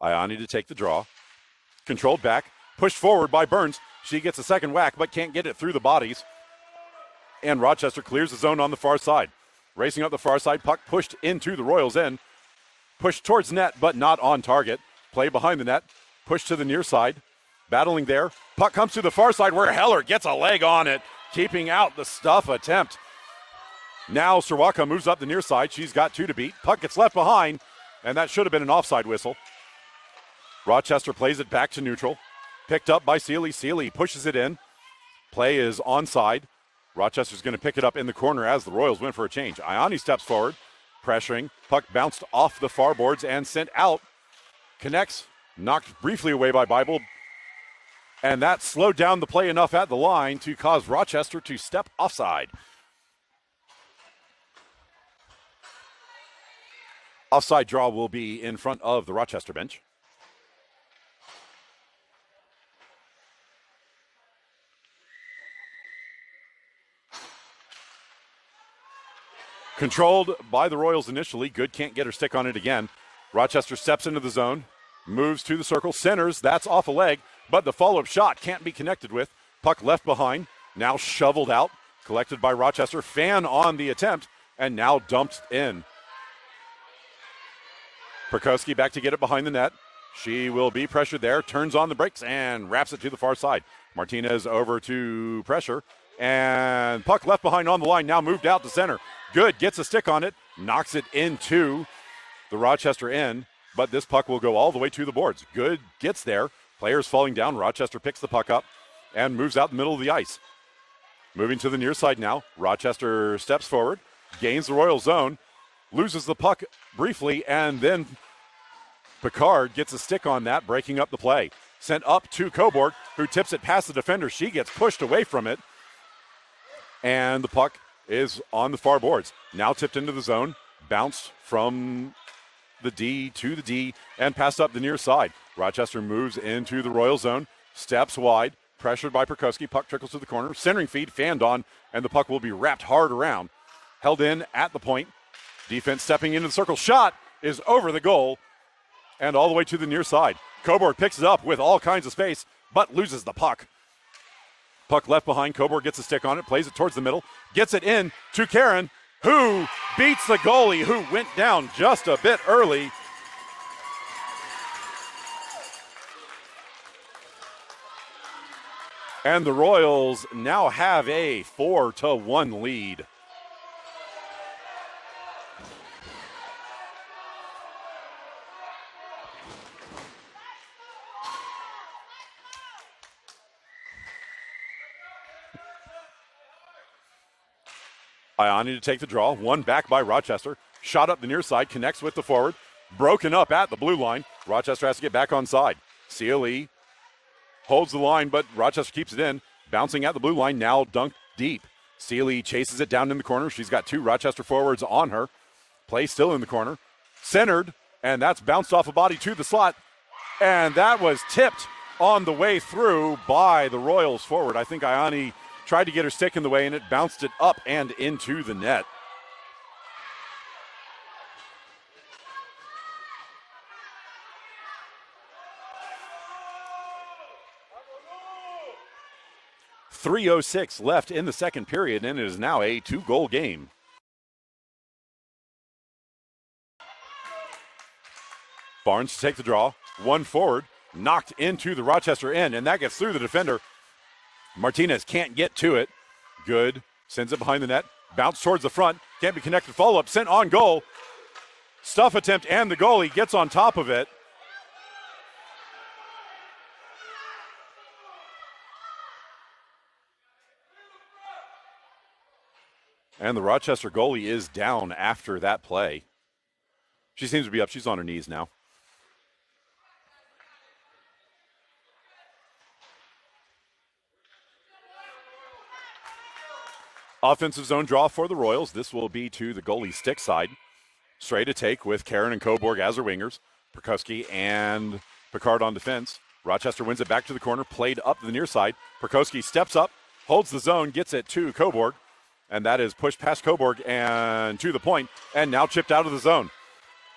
Ioni to take the draw. Controlled back, pushed forward by Burns. She gets a second whack, but can't get it through the bodies. And Rochester clears the zone on the far side. Racing up the far side, puck pushed into the Royals' end. Pushed towards net, but not on target. Play behind the net, pushed to the near side. Battling there. Puck comes to the far side where Heller gets a leg on it, keeping out the stuff attempt. Now Serwaka moves up the near side. She's got two to beat. Puck gets left behind, and that should have been an offside whistle. Rochester plays it back to neutral. Picked up by Sealy. Sealy pushes it in. Play is onside. Rochester's going to pick it up in the corner as the Royals went for a change. Ioni steps forward, pressuring. Puck bounced off the far boards and sent out. Connects, knocked briefly away by Bible. And that slowed down the play enough at the line to cause Rochester to step offside. Offside draw will be in front of the Rochester bench. Controlled by the Royals initially. Good can't get her stick on it again. Rochester steps into the zone, moves to the circle, centers. That's off a leg, but the follow-up shot can't be connected with. Puck left behind, now shoveled out, collected by Rochester. Fan on the attempt, and now dumped in. Perkowski back to get it behind the net. She will be pressured there, turns on the brakes, and wraps it to the far side. Martinez over to pressure, and puck left behind on the line, now moved out to center. Good, gets a stick on it, knocks it into the Rochester end, but this puck will go all the way to the boards. Good gets there, players falling down. Rochester picks the puck up and moves out the middle of the ice. Moving to the near side now. Rochester steps forward, gains the Royal zone, loses the puck briefly, and then Picard gets a stick on that, breaking up the play. Sent up to Cobourg, who tips it past the defender. She gets pushed away from it, and the puck is on the far boards. Now tipped into the zone, bounced from the D to the D, and passed up the near side. Rochester moves into the Royal zone, steps wide, pressured by Perkowski. Puck trickles to the corner. Centering feed, fanned on, and the puck will be wrapped hard around. Held in at the point. Defense stepping into the circle. Shot is over the goal and all the way to the near side. Cobourg picks it up with all kinds of space, but loses the puck. Puck left behind. Cobourg gets a stick on it, plays it towards the middle, gets it in to Karen, who beats the goalie, who went down just a bit early. And the Royals now have a 4-1 lead. Ioni to take the draw. One back by Rochester. Shot up the near side, connects with the forward. Broken up at the blue line. Rochester has to get back on side. CLE holds the line, but Rochester keeps it in. Bouncing at the blue line, now dunked deep. CLE chases it down in the corner. She's got two Rochester forwards on her. Play still in the corner. Centered, and that's bounced off a body to the slot. And that was tipped on the way through by the Royals forward. I think Ioni tried to get her stick in the way, and it bounced it up and into the net. .306 left in the second period, and it is now a 2-goal game. Barnes to take the draw. One forward, knocked into the Rochester end, and that gets through the defender. Martinez can't get to it. Good. Sends it behind the net. Bounce towards the front. Can't be connected. Follow-up. Sent on goal. Stuff attempt, and the goalie gets on top of it. And the Rochester goalie is down after that play. She seems to be up. She's on her knees now. Offensive zone draw for the Royals. This will be to the goalie stick side. Straight to take with Karen and Cobourg as her wingers. Perkowski and Picard on defense. Rochester wins it back to the corner, played up the near side. Perkowski steps up, holds the zone, gets it to Cobourg. And that is pushed past Cobourg and to the point, and now chipped out of the zone.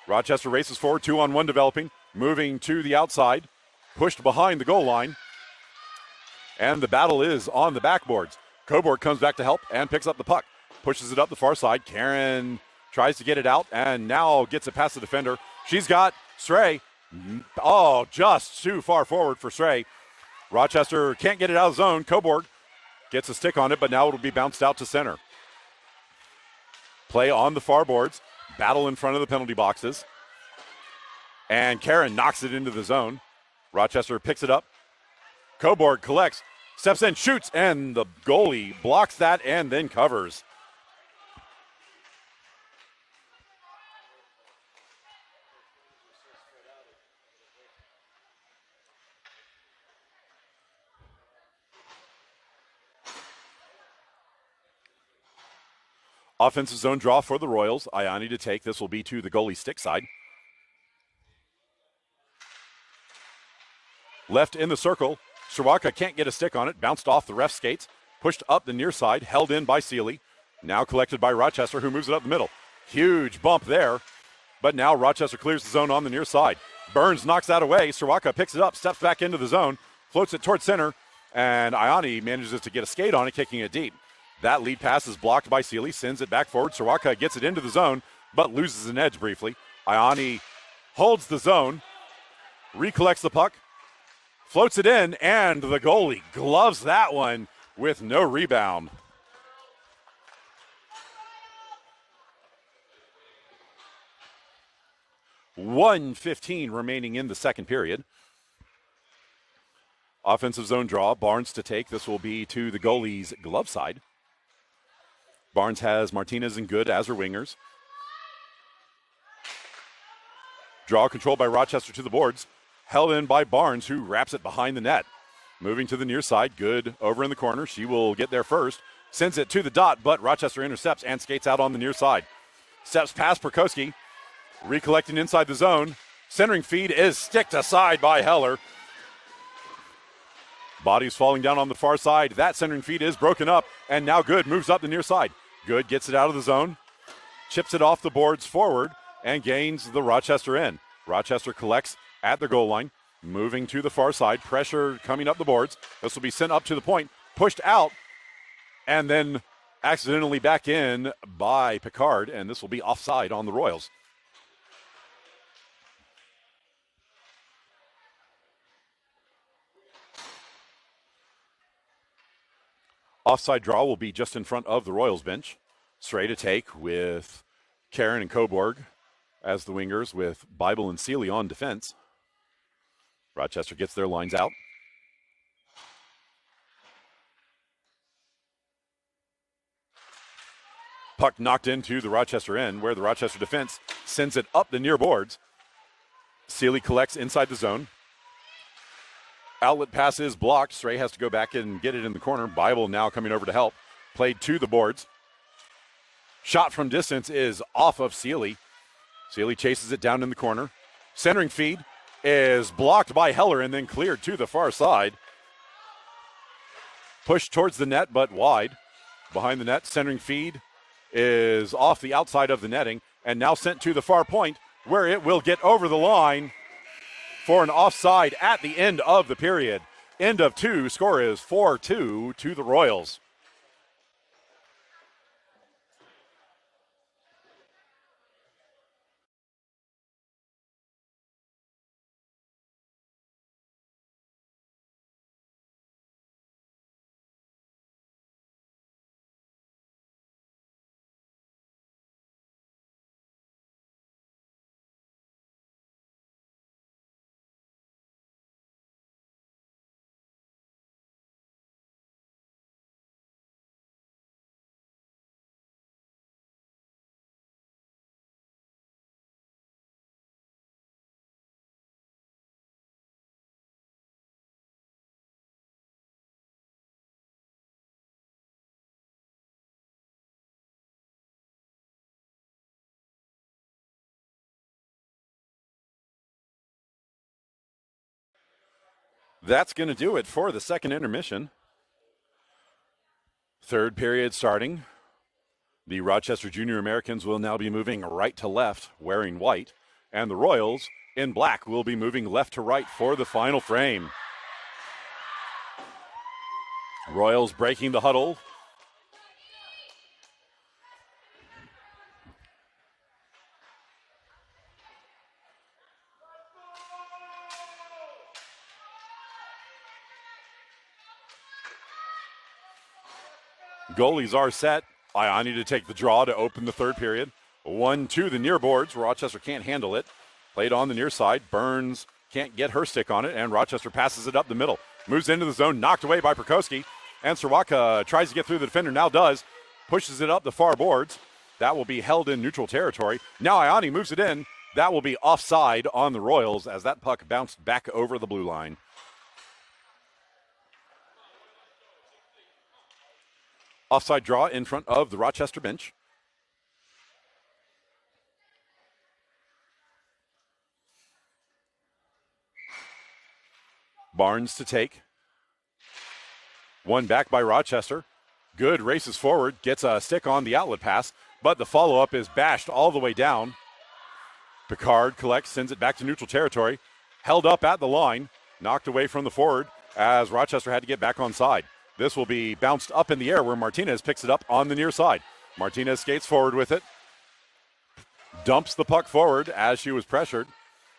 Rochester races forward, 2-on-1 developing, moving to the outside, pushed behind the goal line. And the battle is on the backboards. Cobourg comes back to help and picks up the puck. Pushes it up the far side. Karen tries to get it out and now gets it past the defender. She's got Stray. Oh, just too far forward for Stray. Rochester can't get it out of the zone. Cobourg gets a stick on it, but now it'll be bounced out to center. Play on the far boards. Battle in front of the penalty boxes. And Karen knocks it into the zone. Rochester picks it up. Cobourg collects. Steps in, shoots, and the goalie blocks that and then covers. Offensive zone draw for the Royals. Ioni to take. This will be to the goalie stick side. Left in the circle. Sherwaka can't get a stick on it. Bounced off the ref skates. Pushed up the near side. Held in by Seeley. Now collected by Rochester, who moves it up the middle. Huge bump there. But now Rochester clears the zone on the near side. Burns knocks that away. Sherwaka picks it up. Steps back into the zone. Floats it towards center. And Ioni manages to get a skate on it, kicking it deep. That lead pass is blocked by Seeley. Sends it back forward. Sherwaka gets it into the zone, but loses an edge briefly. Ioni holds the zone. Recollects the puck. Floats it in, and the goalie gloves that one with no rebound. .115 remaining in the second period. Offensive zone draw. Barnes to take. This will be to the goalie's glove side. Barnes has Martinez and Good as her wingers. Draw controlled by Rochester to the boards. Held in by Barnes, who wraps it behind the net. Moving to the near side. Good over in the corner. She will get there first. Sends it to the dot, but Rochester intercepts and skates out on the near side. Steps past Perkowski. Recollecting inside the zone. Centering feed is sticked aside by Heller. Bodies falling down on the far side. That centering feed is broken up, and now Good moves up the near side. Good gets it out of the zone. Chips it off the boards forward and gains the Rochester end. Rochester collects at the goal line. Moving to the far side. Pressure coming up the boards. This will be sent up to the point. Pushed out. And then accidentally back in by Picard, and this will be offside on the Royals. Offside draw will be just in front of the Royals bench. Stray to take with Karen and Coburg as the wingers, with Bible and Seeley on defense. Rochester gets their lines out. Puck knocked into the Rochester end, where the Rochester defense sends it up the near boards. Seeley collects inside the zone. Outlet pass is blocked. Stray has to go back and get it in the corner. Bible now coming over to help. Played to the boards. Shot from distance is off of Seeley. Seeley chases it down in the corner. Centering feed is blocked by Heller and then cleared to the far side. Pushed towards the net, but wide. Behind the net, centering feed is off the outside of the netting and now sent to the far point, where it will get over the line for an offside at the end of the period. End of two. Score is 4-2 to the Royals. That's going to do it for the second intermission. Third period starting. The Rochester Junior Americans will now be moving right to left, wearing white, and the Royals in black will be moving left to right for the final frame. Royals breaking the huddle. Goalies are set. Ioni to take the draw to open the third period. 1-2 the near boards. Rochester can't handle it. Played on the near side. Burns can't get her stick on it, and Rochester passes it up the middle. Moves into the zone, knocked away by Perkowski. And Sirwaka tries to get through the defender, now does. Pushes it up the far boards. That will be held in neutral territory. Now Ioni moves it in. That will be offside on the Royals as that puck bounced back over the blue line. Offside draw in front of the Rochester bench. Barnes to take. One back by Rochester. Good races forward, gets a stick on the outlet pass, but the follow-up is bashed all the way down. Picard collects, sends it back to neutral territory. Held up at the line, knocked away from the forward as Rochester had to get back on side. This will be bounced up in the air where Martinez picks it up on the near side. Martinez skates forward with it. Dumps the puck forward as she was pressured.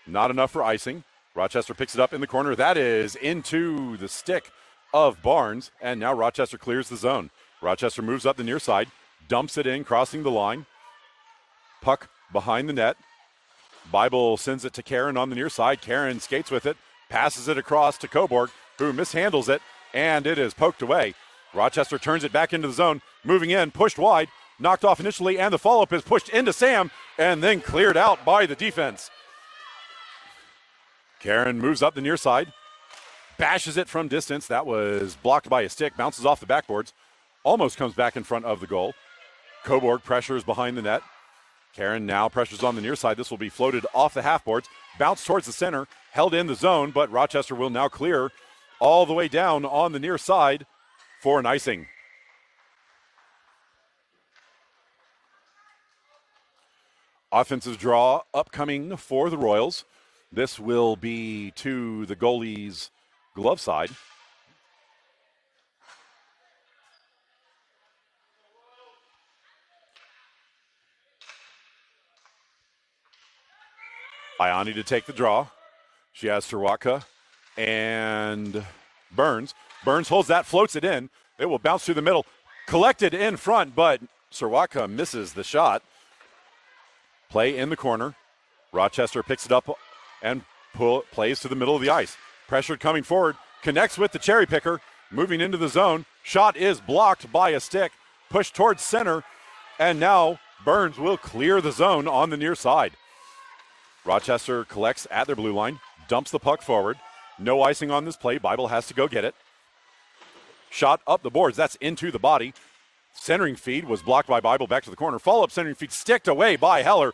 Not enough for icing. Rochester picks it up in the corner. That is into the stick of Barnes, and now Rochester clears the zone. Rochester moves up the near side, dumps it in, crossing the line. Puck behind the net. Bible sends it to Karen on the near side. Karen skates with it, passes it across to Coburg. who mishandles it, and it is poked away. Rochester turns it back into the zone, moving in, pushed wide, knocked off initially, and the follow-up is pushed into Sam, and then cleared out by the defense. Karen moves up the near side, bashes it from distance. That was blocked by a stick, bounces off the backboards, almost comes back in front of the goal. Coburg pressures behind the net. Karen now pressures on the near side. This will be floated off the half boards, bounced towards the center, held in the zone, but Rochester will now clear all the way down on the near side for an icing. Offensive draw upcoming for the Royals. This will be to the goalie's glove side. Ioni to take the draw. She has Serwatka and Burns. Burns holds that, floats it in. It will bounce through the middle. Collected in front, but Serwatka misses the shot. Play in the corner. Rochester picks it up and plays to the middle of the ice. Pressured coming forward. Connects with the cherry picker. Moving into the zone. Shot is blocked by a stick. Pushed towards center. And now Burns will clear the zone on the near side. Rochester collects at their blue line. Dumps the puck forward. No icing on this play. Bible has to go get it. Shot up the boards. That's into the body. Centering feed was blocked by Bible back to the corner. Follow-up centering feed sticked away by Heller.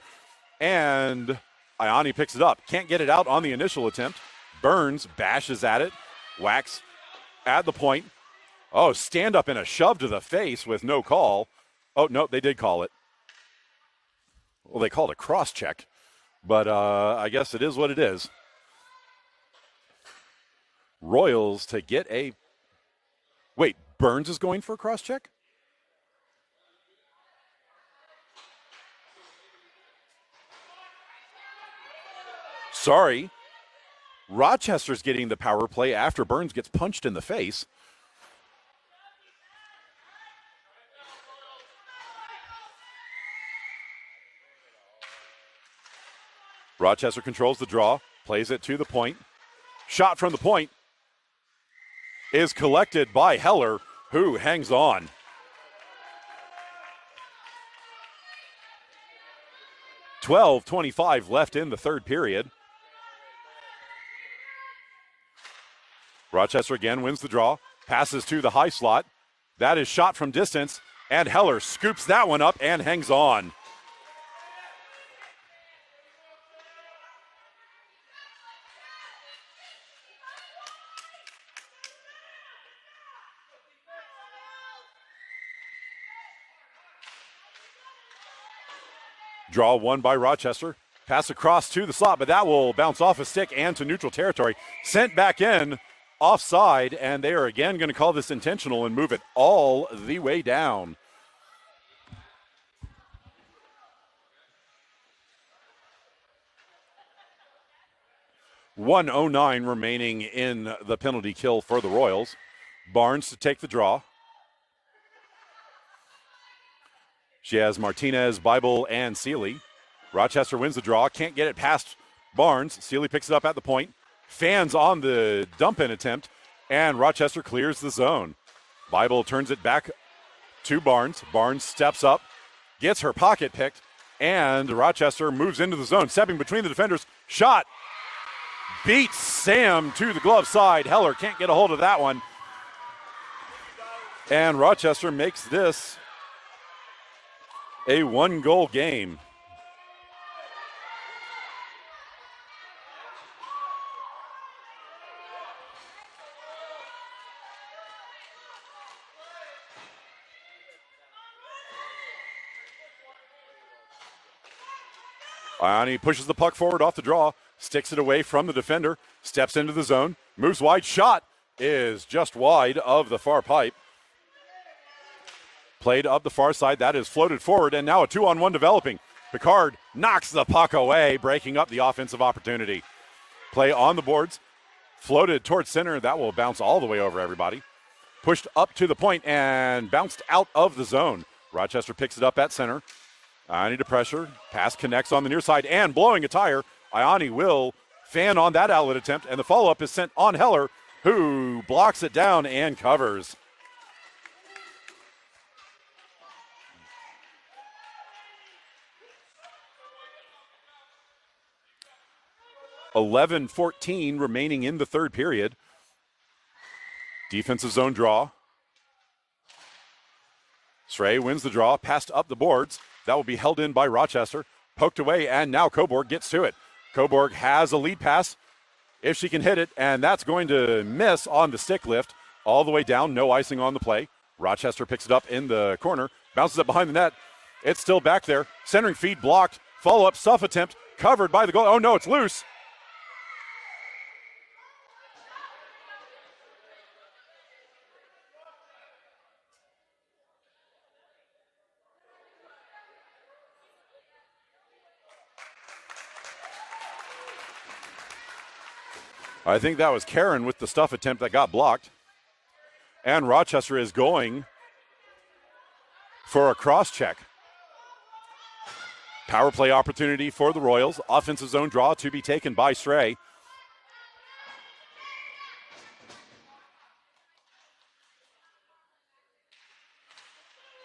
And Ioni picks it up. Can't get it out on the initial attempt. Burns bashes at it. Whacks at the point. Oh, stand up and a shove to the face with no call. Oh, no, they did call it. Well, they called a cross check. But I guess it is what it is. Royals to get a... Wait, Burns is going for a cross check? Sorry. Rochester's getting the power play after Burns gets punched in the face. Rochester controls the draw, plays it to the point. Shot from the point is collected by Heller, who hangs on. .25 left in the third period. Rochester again wins the draw, passes to the high slot. That is shot from distance, and Heller scoops that one up and hangs on. Draw won by Rochester. Pass across to the slot, but that will bounce off a stick and to neutral territory. Sent back in, offside, and they are again going to call this intentional and move it all the way down. .109 remaining in the penalty kill for the Royals. Barnes to take the draw. She has Martinez, Bible, and Seeley. Rochester wins the draw. Can't get it past Barnes. Seeley picks it up at the point. Fans on the dump-in attempt, and Rochester clears the zone. Bible turns it back to Barnes. Barnes steps up, gets her pocket picked, and Rochester moves into the zone, stepping between the defenders. Shot beats Sam to the glove side. Heller can't get a hold of that one. And Rochester makes this a one-goal game. Ioni pushes the puck forward off the draw, sticks it away from the defender, steps into the zone, moves wide. Shot is just wide of the far pipe. Played up the far side, that is floated forward, and now a 2-on-1 developing. Picard knocks the puck away, breaking up the offensive opportunity. Play on the boards, floated towards center, that will bounce all the way over everybody. Pushed up to the point and bounced out of the zone. Rochester picks it up at center. Ioni to pressure, pass connects on the near side, and blowing a tire. Ioni will fan on that outlet attempt, and the follow-up is sent on Heller, who blocks it down and covers. (11:14) remaining in the third period. Defensive zone draw. Sray wins the draw, passed up the boards. That will be held in by Rochester. Poked away, and now Cobourg gets to it. Cobourg has a lead pass if she can hit it, and that's going to miss on the stick lift. All the way down, no icing on the play. Rochester picks it up in the corner, bounces it behind the net. It's still back there. Centering feed blocked. Follow-up stuff attempt covered by the goal. Oh no, it's loose. I think that was Karen with the stuff attempt that got blocked. And Rochester is going for a cross check. Power play opportunity for the Royals. Offensive zone draw to be taken by Stray.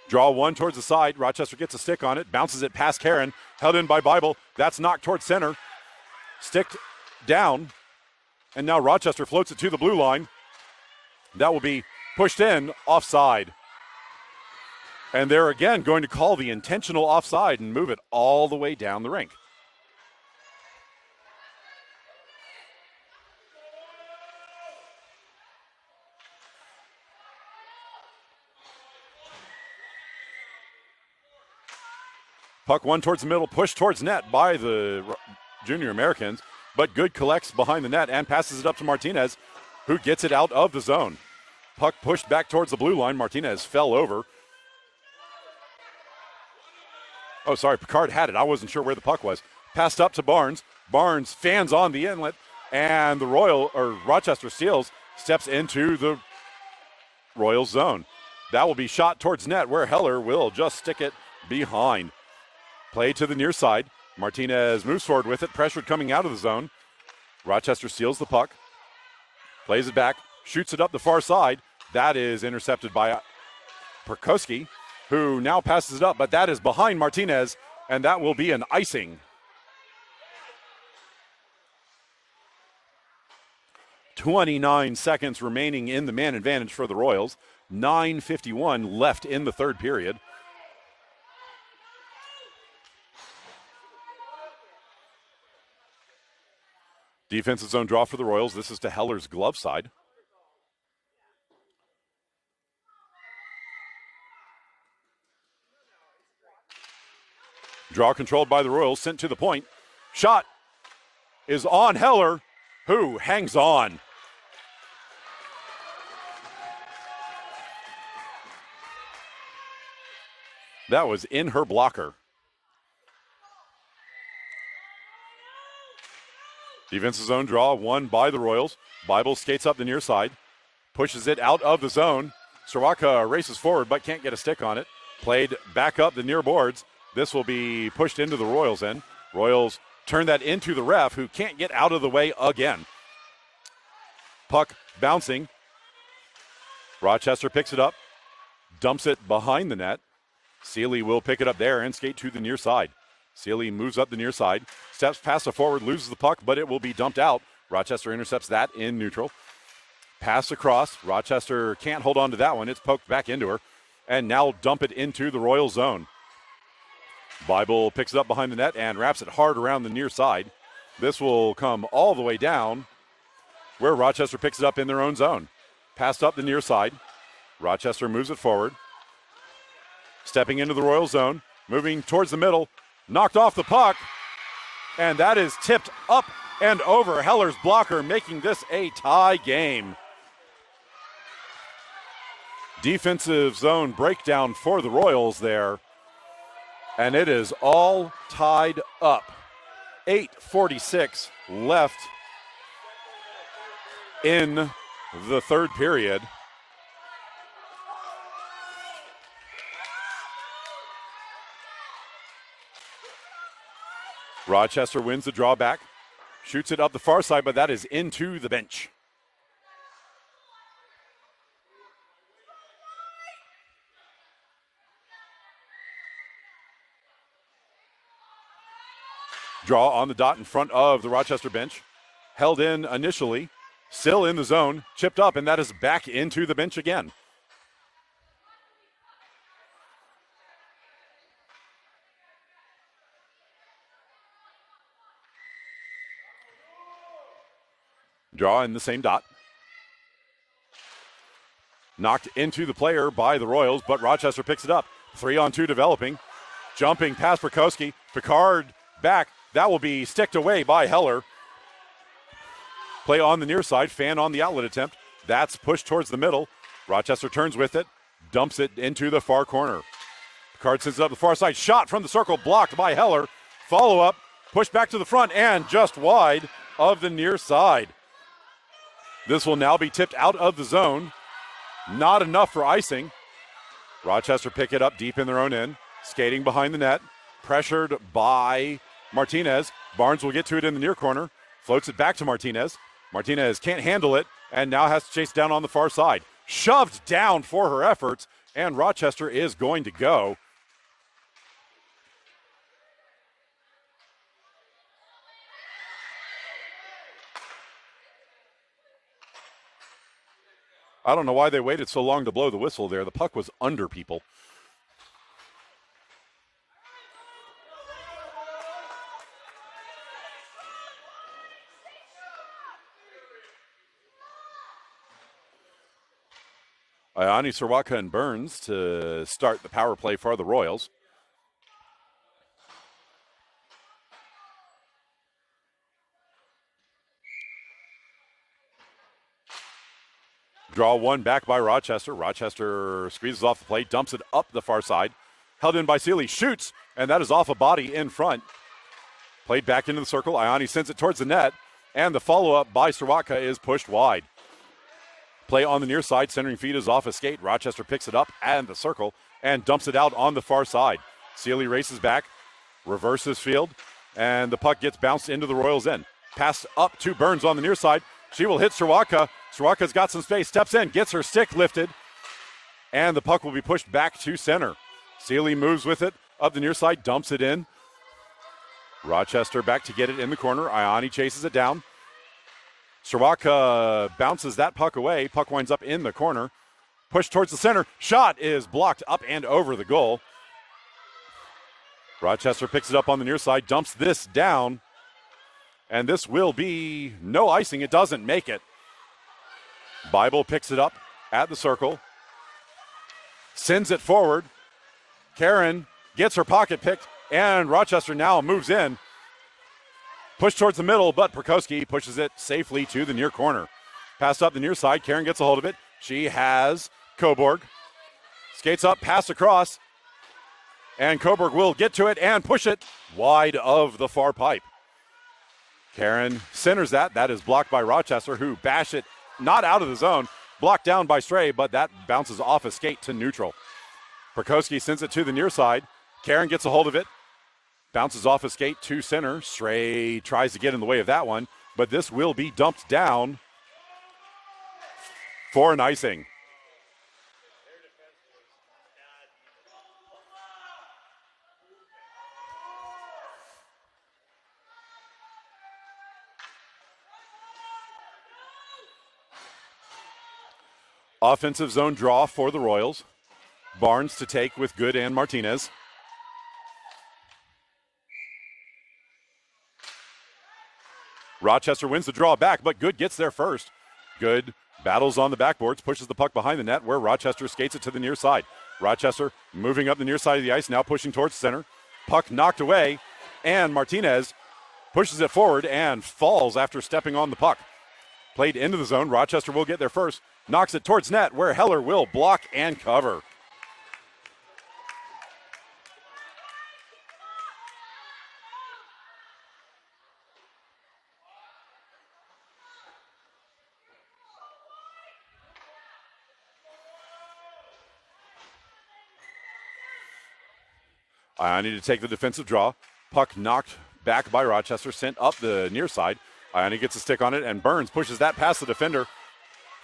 Draw one towards the side. Rochester gets a stick on it, bounces it past Karen, held in by Bible. That's knocked towards center. Sticked down. And now Rochester floats it to the blue line. That will be pushed in, offside. And they're again going to call the intentional offside and move it all the way down the rink. Puck one towards the middle, pushed towards net by the Junior Americans. But Good collects behind the net and passes it up to Martinez, who gets it out of the zone. Puck pushed back towards the blue line. Martinez fell over. Oh, sorry, Picard had it. I wasn't sure where the puck was. Passed up to Barnes. Barnes fans on the inlet, and the Rochester Seals steps into the Royals zone. That will be shot towards net, where Heller will just stick it behind. Play to the near side. Martinez moves forward with it, pressured coming out of the zone. Rochester steals the puck, plays it back, shoots it up the far side. That is intercepted by Perkowski, who now passes it up, but that is behind Martinez, and that will be an icing. 29 seconds remaining in the man advantage for the Royals. 9:51 left in the third period. Defensive zone draw for the Royals. This is to Heller's glove side. Draw controlled by the Royals, sent to the point. Shot is on Heller, who hangs on. That was in her blocker. Defensive zone draw won by the Royals. Bible skates up the near side, pushes it out of the zone. Srawaka races forward but can't get a stick on it. Played back up the near boards. This will be pushed into the Royals end. Royals turn that into the ref, who can't get out of the way again. Puck bouncing. Rochester picks it up, dumps it behind the net. Sealy will pick it up there and skate to the near side. Sealy moves up the near side, steps past the forward, loses the puck, but it will be dumped out. Rochester intercepts that in neutral. Pass across. Rochester can't hold on to that one. It's poked back into her. And now dump it into the Royal zone. Bible picks it up behind the net and wraps it hard around the near side. This will come all the way down where Rochester picks it up in their own zone. Passed up the near side. Rochester moves it forward. Stepping into the Royal zone, moving towards the middle. Knocked off the puck, and that is tipped up and over Heller's blocker, making this a tie game. Defensive zone breakdown for the Royals there, and it is all tied up. 8:46 left in the third period. Rochester wins the draw back, shoots it up the far side, but that is into the bench. Draw on the dot in front of the Rochester bench. Held in initially. Still in the zone. Chipped up, and that is back into the bench again. Draw in the same dot. Knocked into the player by the Royals, but Rochester picks it up. 3-on-2 developing. Jumping past Perkowski. Picard back. That will be sticked away by Heller. Play on the near side. Fan on the outlet attempt. That's pushed towards the middle. Rochester turns with it. Dumps it into the far corner. Picard sends it up the far side. Shot from the circle. Blocked by Heller. Follow up. Push back to the front and just wide of the near side. This will now be tipped out of the zone. Not enough for icing. Rochester pick it up deep in their own end. Skating behind the net. Pressured by Martinez. Barnes will get to it in the near corner. Floats it back to Martinez. Martinez can't handle it and now has to chase down on the far side. Shoved down for her efforts, and Rochester is going to go. I don't know why they waited so long to blow the whistle there. The puck was under people. Ayani, Sirwaka, and Burns to start the power play for the Royals. Draw one back by Rochester. Rochester squeezes off the plate, dumps it up the far side. Held in by Seeley, shoots, and that is off a body in front. Played back into the circle. Ayani sends it towards the net, and the follow-up by Sirwaka is pushed wide. Play on the near side, centering feed is off a skate. Rochester picks it up and the circle and dumps it out on the far side. Seeley races back, reverses field, and the puck gets bounced into the Royals' end. Pass up to Burns on the near side. She will hit Sirwaka. Sirwaka's got some space, steps in, gets her stick lifted, and the puck will be pushed back to center. Seeley moves with it up the near side, dumps it in. Rochester back to get it in the corner. Ayani chases it down. Sirwaka bounces that puck away. Puck winds up in the corner. Push towards the center. Shot is blocked up and over the goal. Rochester picks it up on the near side, dumps this down, and this will be no icing. It doesn't make it. Bible picks it up at the circle, sends it forward. Karen gets her pocket picked, and Rochester now moves in. Push towards the middle, but Perkowski pushes it safely to the near corner. Pass up the near side. Karen gets a hold of it. She has Coburg. Skates up, pass across, and Coburg will get to it and push it wide of the far pipe. Karen centers that. That is blocked by Rochester, who bash it not out of the zone. Blocked down by Stray, but that bounces off a skate to neutral. Perkowski sends it to the near side. Karen gets a hold of it. Bounces off a skate to center. Stray tries to get in the way of that one, but this will be dumped down for an icing. Offensive zone draw for the Royals. Barnes to take with Good and Martinez. Rochester wins the draw back, but Good gets there first. Good battles on the backboards, pushes the puck behind the net where Rochester skates it to the near side. Rochester moving up the near side of the ice, now pushing towards center. Puck knocked away, and Martinez pushes it forward and falls after stepping on the puck. Played into the zone. Rochester will get there first. Knocks it towards net where Heller will block and cover. I need to take the defensive draw. Puck knocked back by Rochester, sent up the near side. Ione gets a stick on it, and Burns pushes that past the defender.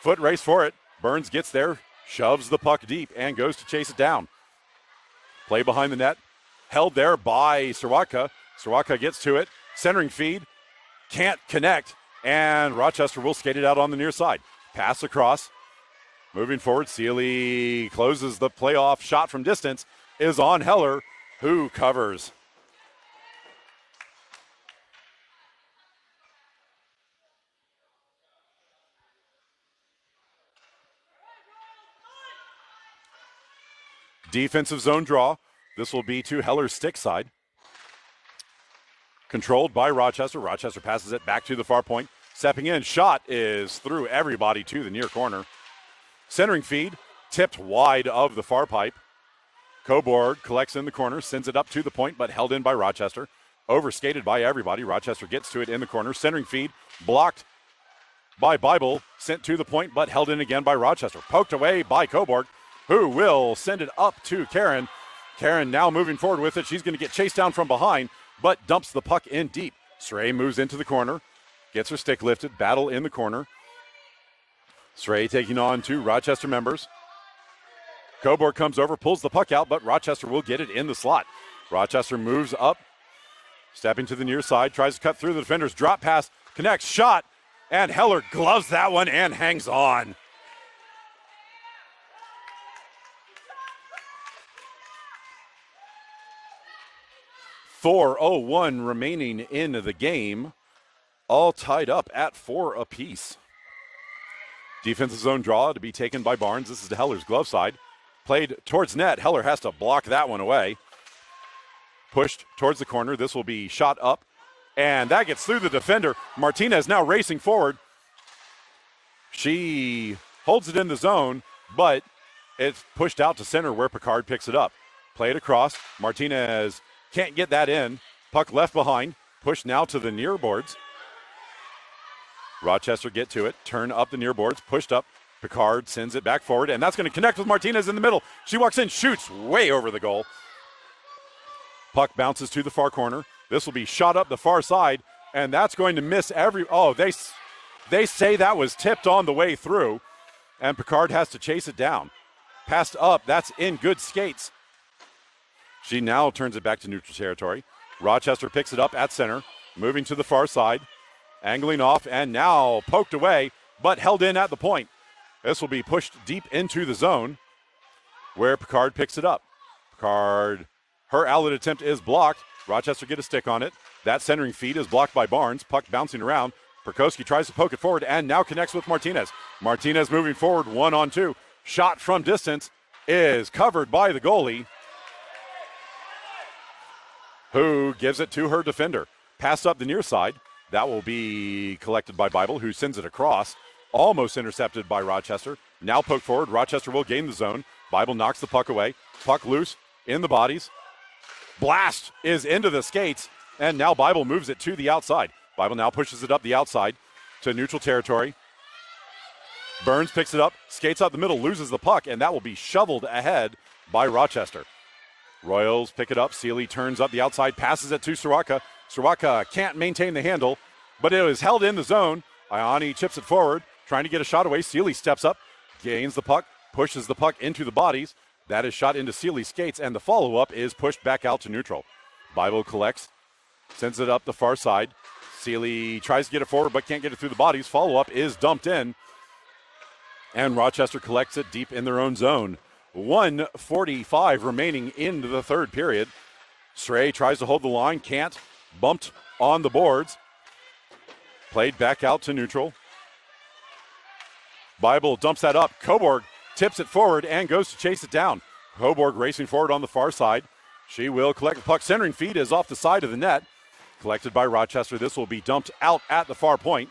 Foot race for it. Burns gets there, shoves the puck deep, and goes to chase it down. Play behind the net. Held there by Sirwaka. Sirwaka gets to it, Centering feed. Can't connect. And Rochester will skate it out on the near side. Pass across. Moving forward, Sealy closes the playoff shot from distance. Is on Heller, who covers. Defensive zone draw. This will be to Heller's stick side. Controlled by Rochester. Rochester passes it back to the far point. Stepping in, shot is through everybody to the near corner. Centering feed, tipped wide of the far pipe. Cobourg collects in the corner, sends it up to the point, but held in by Rochester. Overskated by everybody. Rochester gets to it in the corner. Centering feed, blocked by Bible, sent to the point, but held in again by Rochester. Poked away by Cobourg, who will send it up to Karen. Karen now moving forward with it. She's going to get chased down from behind, but dumps the puck in deep. Sray moves into the corner, gets her stick lifted, battle in the corner. Sray taking on two Rochester members. Cobourg comes over, pulls the puck out, but Rochester will get it in the slot. Rochester moves up, stepping to the near side, tries to cut through the defenders, drop pass, connects, shot, and Heller gloves that one and hangs on. .401 remaining in the game, all tied up at 4 apiece. Defensive zone draw to be taken by Barnes. This is to Heller's glove side. Played towards net. Heller has to block that one away. Pushed towards the corner. This will be shot up, and that gets through the defender. Martinez now racing forward. She holds it in the zone, but it's pushed out to center where Picard picks it up. Played across. Martinez can't get that in. Puck left behind. Pushed now to the near boards. Rochester get to it. Turn up the near boards. Pushed up. Picard sends it back forward, and that's going to connect with Martinez in the middle. She walks in, shoots way over the goal. Puck bounces to the far corner. This will be shot up the far side, and that's going to miss every... Oh, they say that was tipped on the way through, and Picard has to chase it down. Passed up. That's in good skates. She now turns it back to neutral territory. Rochester picks it up at center, moving to the far side, angling off, and now poked away, but held in at the point. This will be pushed deep into the zone where Picard picks it up. Picard, her outlet attempt is blocked. Rochester get a stick on it. That centering feed is blocked by Barnes. Puck bouncing around. Perkowski tries to poke it forward and now connects with Martinez. Martinez moving forward, 1-on-2. Shot from distance is covered by the goalie, who gives it to her defender. Pass up the near side. That will be collected by Bible, who sends it across. Almost intercepted by Rochester. Now poked forward. Rochester will gain the zone. Bible knocks the puck away. Puck loose in the bodies. Blast is into the skates, and now Bible moves it to the outside. Bible now pushes it up the outside to neutral territory. Burns picks it up, skates out the middle, loses the puck, and that will be shoveled ahead by Rochester. Royals pick it up. Sealy turns up the outside, passes it to Soroka. Soroka can't maintain the handle, but it is held in the zone. Ioni chips it forward, trying to get a shot away. Sealy steps up, gains the puck, pushes the puck into the bodies. That is shot into Sealy's skates, and the follow-up is pushed back out to neutral. Bible collects, sends it up the far side. Sealy tries to get it forward, but can't get it through the bodies. Follow-up is dumped in, and Rochester collects it deep in their own zone. 1:45 remaining into the third period. Stray tries to hold the line, can't. Bumped on the boards. Played back out to neutral. Bible dumps that up. Cobourg tips it forward and goes to chase it down. Cobourg racing forward on the far side. She will collect the puck. Centering feed is off the side of the net. Collected by Rochester. This will be dumped out at the far point.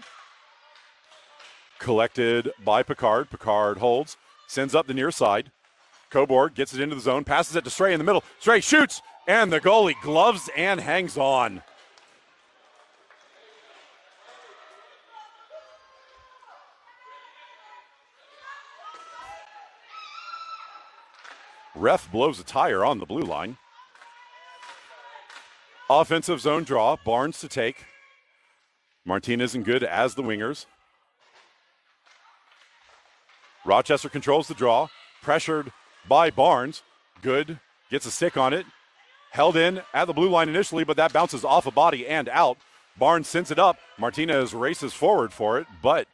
Collected by Picard. Picard holds. Sends up the near side. Cobourg gets it into the zone. Passes it to Stray in the middle. Stray shoots. And the goalie gloves and hangs on. Ref blows a tire on the blue line. Offensive zone draw. Barnes to take. Martinez and Good as the wingers. Rochester controls the draw. Pressured by Barnes. Good gets a stick on it. Held in at the blue line initially, but that bounces off a body and out. Barnes sends it up. Martinez races forward for it, but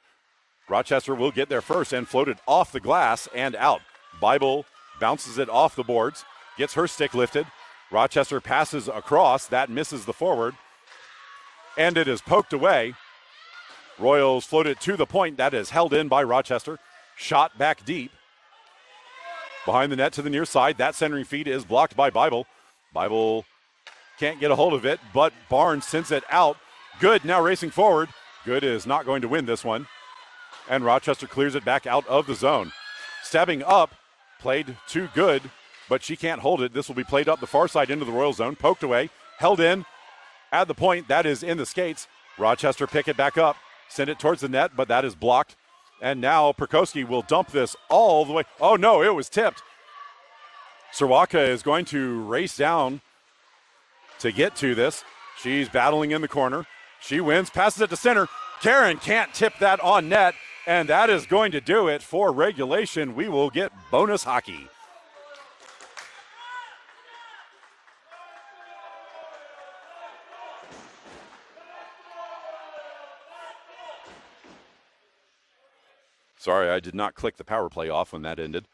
Rochester will get there first and float it off the glass and out. Bible bounces it off the boards, gets her stick lifted. Rochester passes across. That misses the forward, and it is poked away. Royals float it to the point. That is held in by Rochester. Shot back deep. Behind the net to the near side. That centering feed is blocked by Bible. Bible can't get a hold of it, but Barnes sends it out. Good now racing forward. Good is not going to win this one. And Rochester clears it back out of the zone. Stabbing up, played to Good, but she can't hold it. This will be played up the far side into the Royal zone. Poked away, held in at the point. That is in the skates. Rochester pick it back up, send it towards the net, but that is blocked. And now Perkowski will dump this all the way. Oh no, it was tipped. Serwaka is going to race down to get to this. She's battling in the corner. She wins, passes it to center. Karen can't tip that on net, and that is going to do it for regulation. We will get bonus hockey. Sorry, I did not click the power play off when that ended.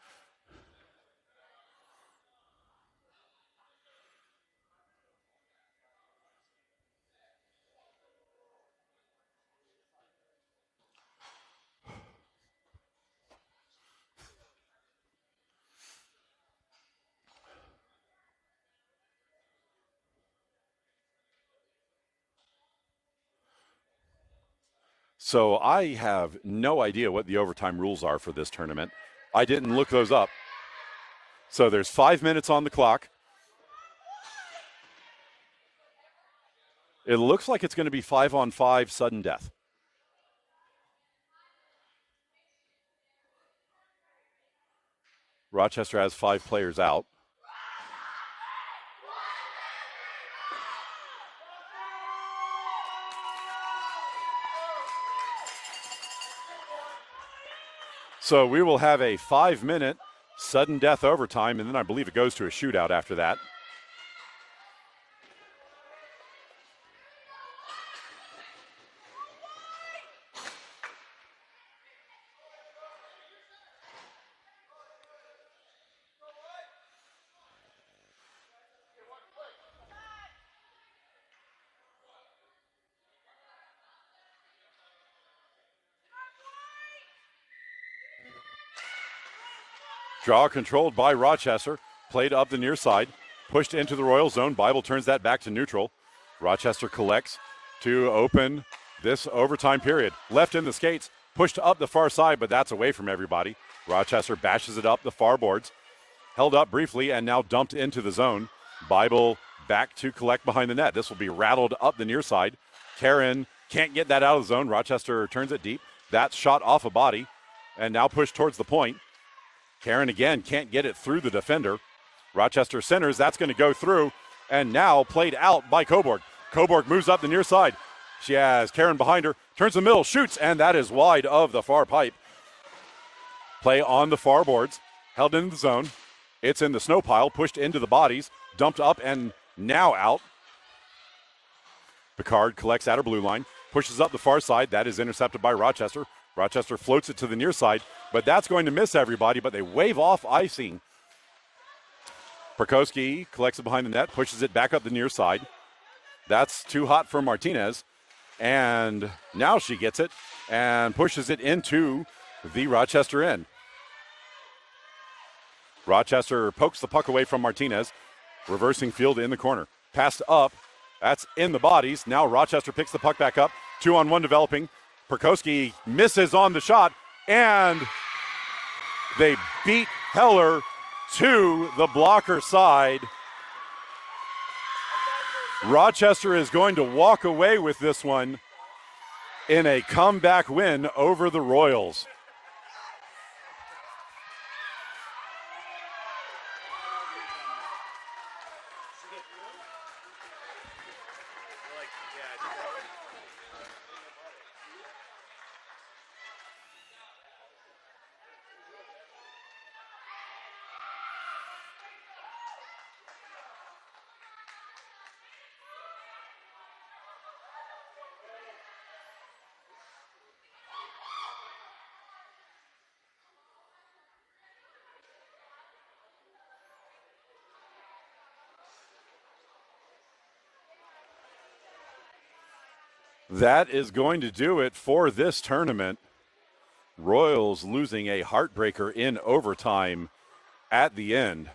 So I have no idea what the overtime rules are for this tournament. I didn't look those up. So there's 5 minutes on the clock. It looks like it's going to be 5-on-5 sudden death. Rochester has 5 players out. So we will have a 5-minute sudden death overtime, and then I believe it goes to a shootout after that. Draw controlled by Rochester. Played up the near side. Pushed into the Royal zone. Bible turns that back to neutral. Rochester collects to open this overtime period. Left in the skates. Pushed up the far side, but that's away from everybody. Rochester bashes it up the far boards. Held up briefly and now dumped into the zone. Bible back to collect behind the net. This will be rattled up the near side. Karen can't get that out of the zone. Rochester turns it deep. That's shot off a body and now pushed towards the point. Karen again can't get it through the defender. Rochester centers, that's going to go through, and now played out by Coburg. Coburg moves up the near side. She has Karen behind her, turns the middle, shoots, and that is wide of the far pipe. Play on the far boards, held in the zone. It's in the snow pile, pushed into the bodies, dumped up and now out. Picard collects at her blue line, pushes up the far side. That is intercepted by Rochester. Rochester floats it to the near side, but that's going to miss everybody, but they wave off icing. Perkowski collects it behind the net, pushes it back up the near side. That's too hot for Martinez, and now she gets it and pushes it into the Rochester end. Rochester pokes the puck away from Martinez, reversing field in the corner. Passed up, that's in the bodies. Now Rochester picks the puck back up, 2-on-1 developing. Perkowski misses on the shot, and they beat Heller to the blocker side. Rochester is going to walk away with this one in a comeback win over the Royals. That is going to do it for this tournament. Royals losing a heartbreaker in overtime at the end.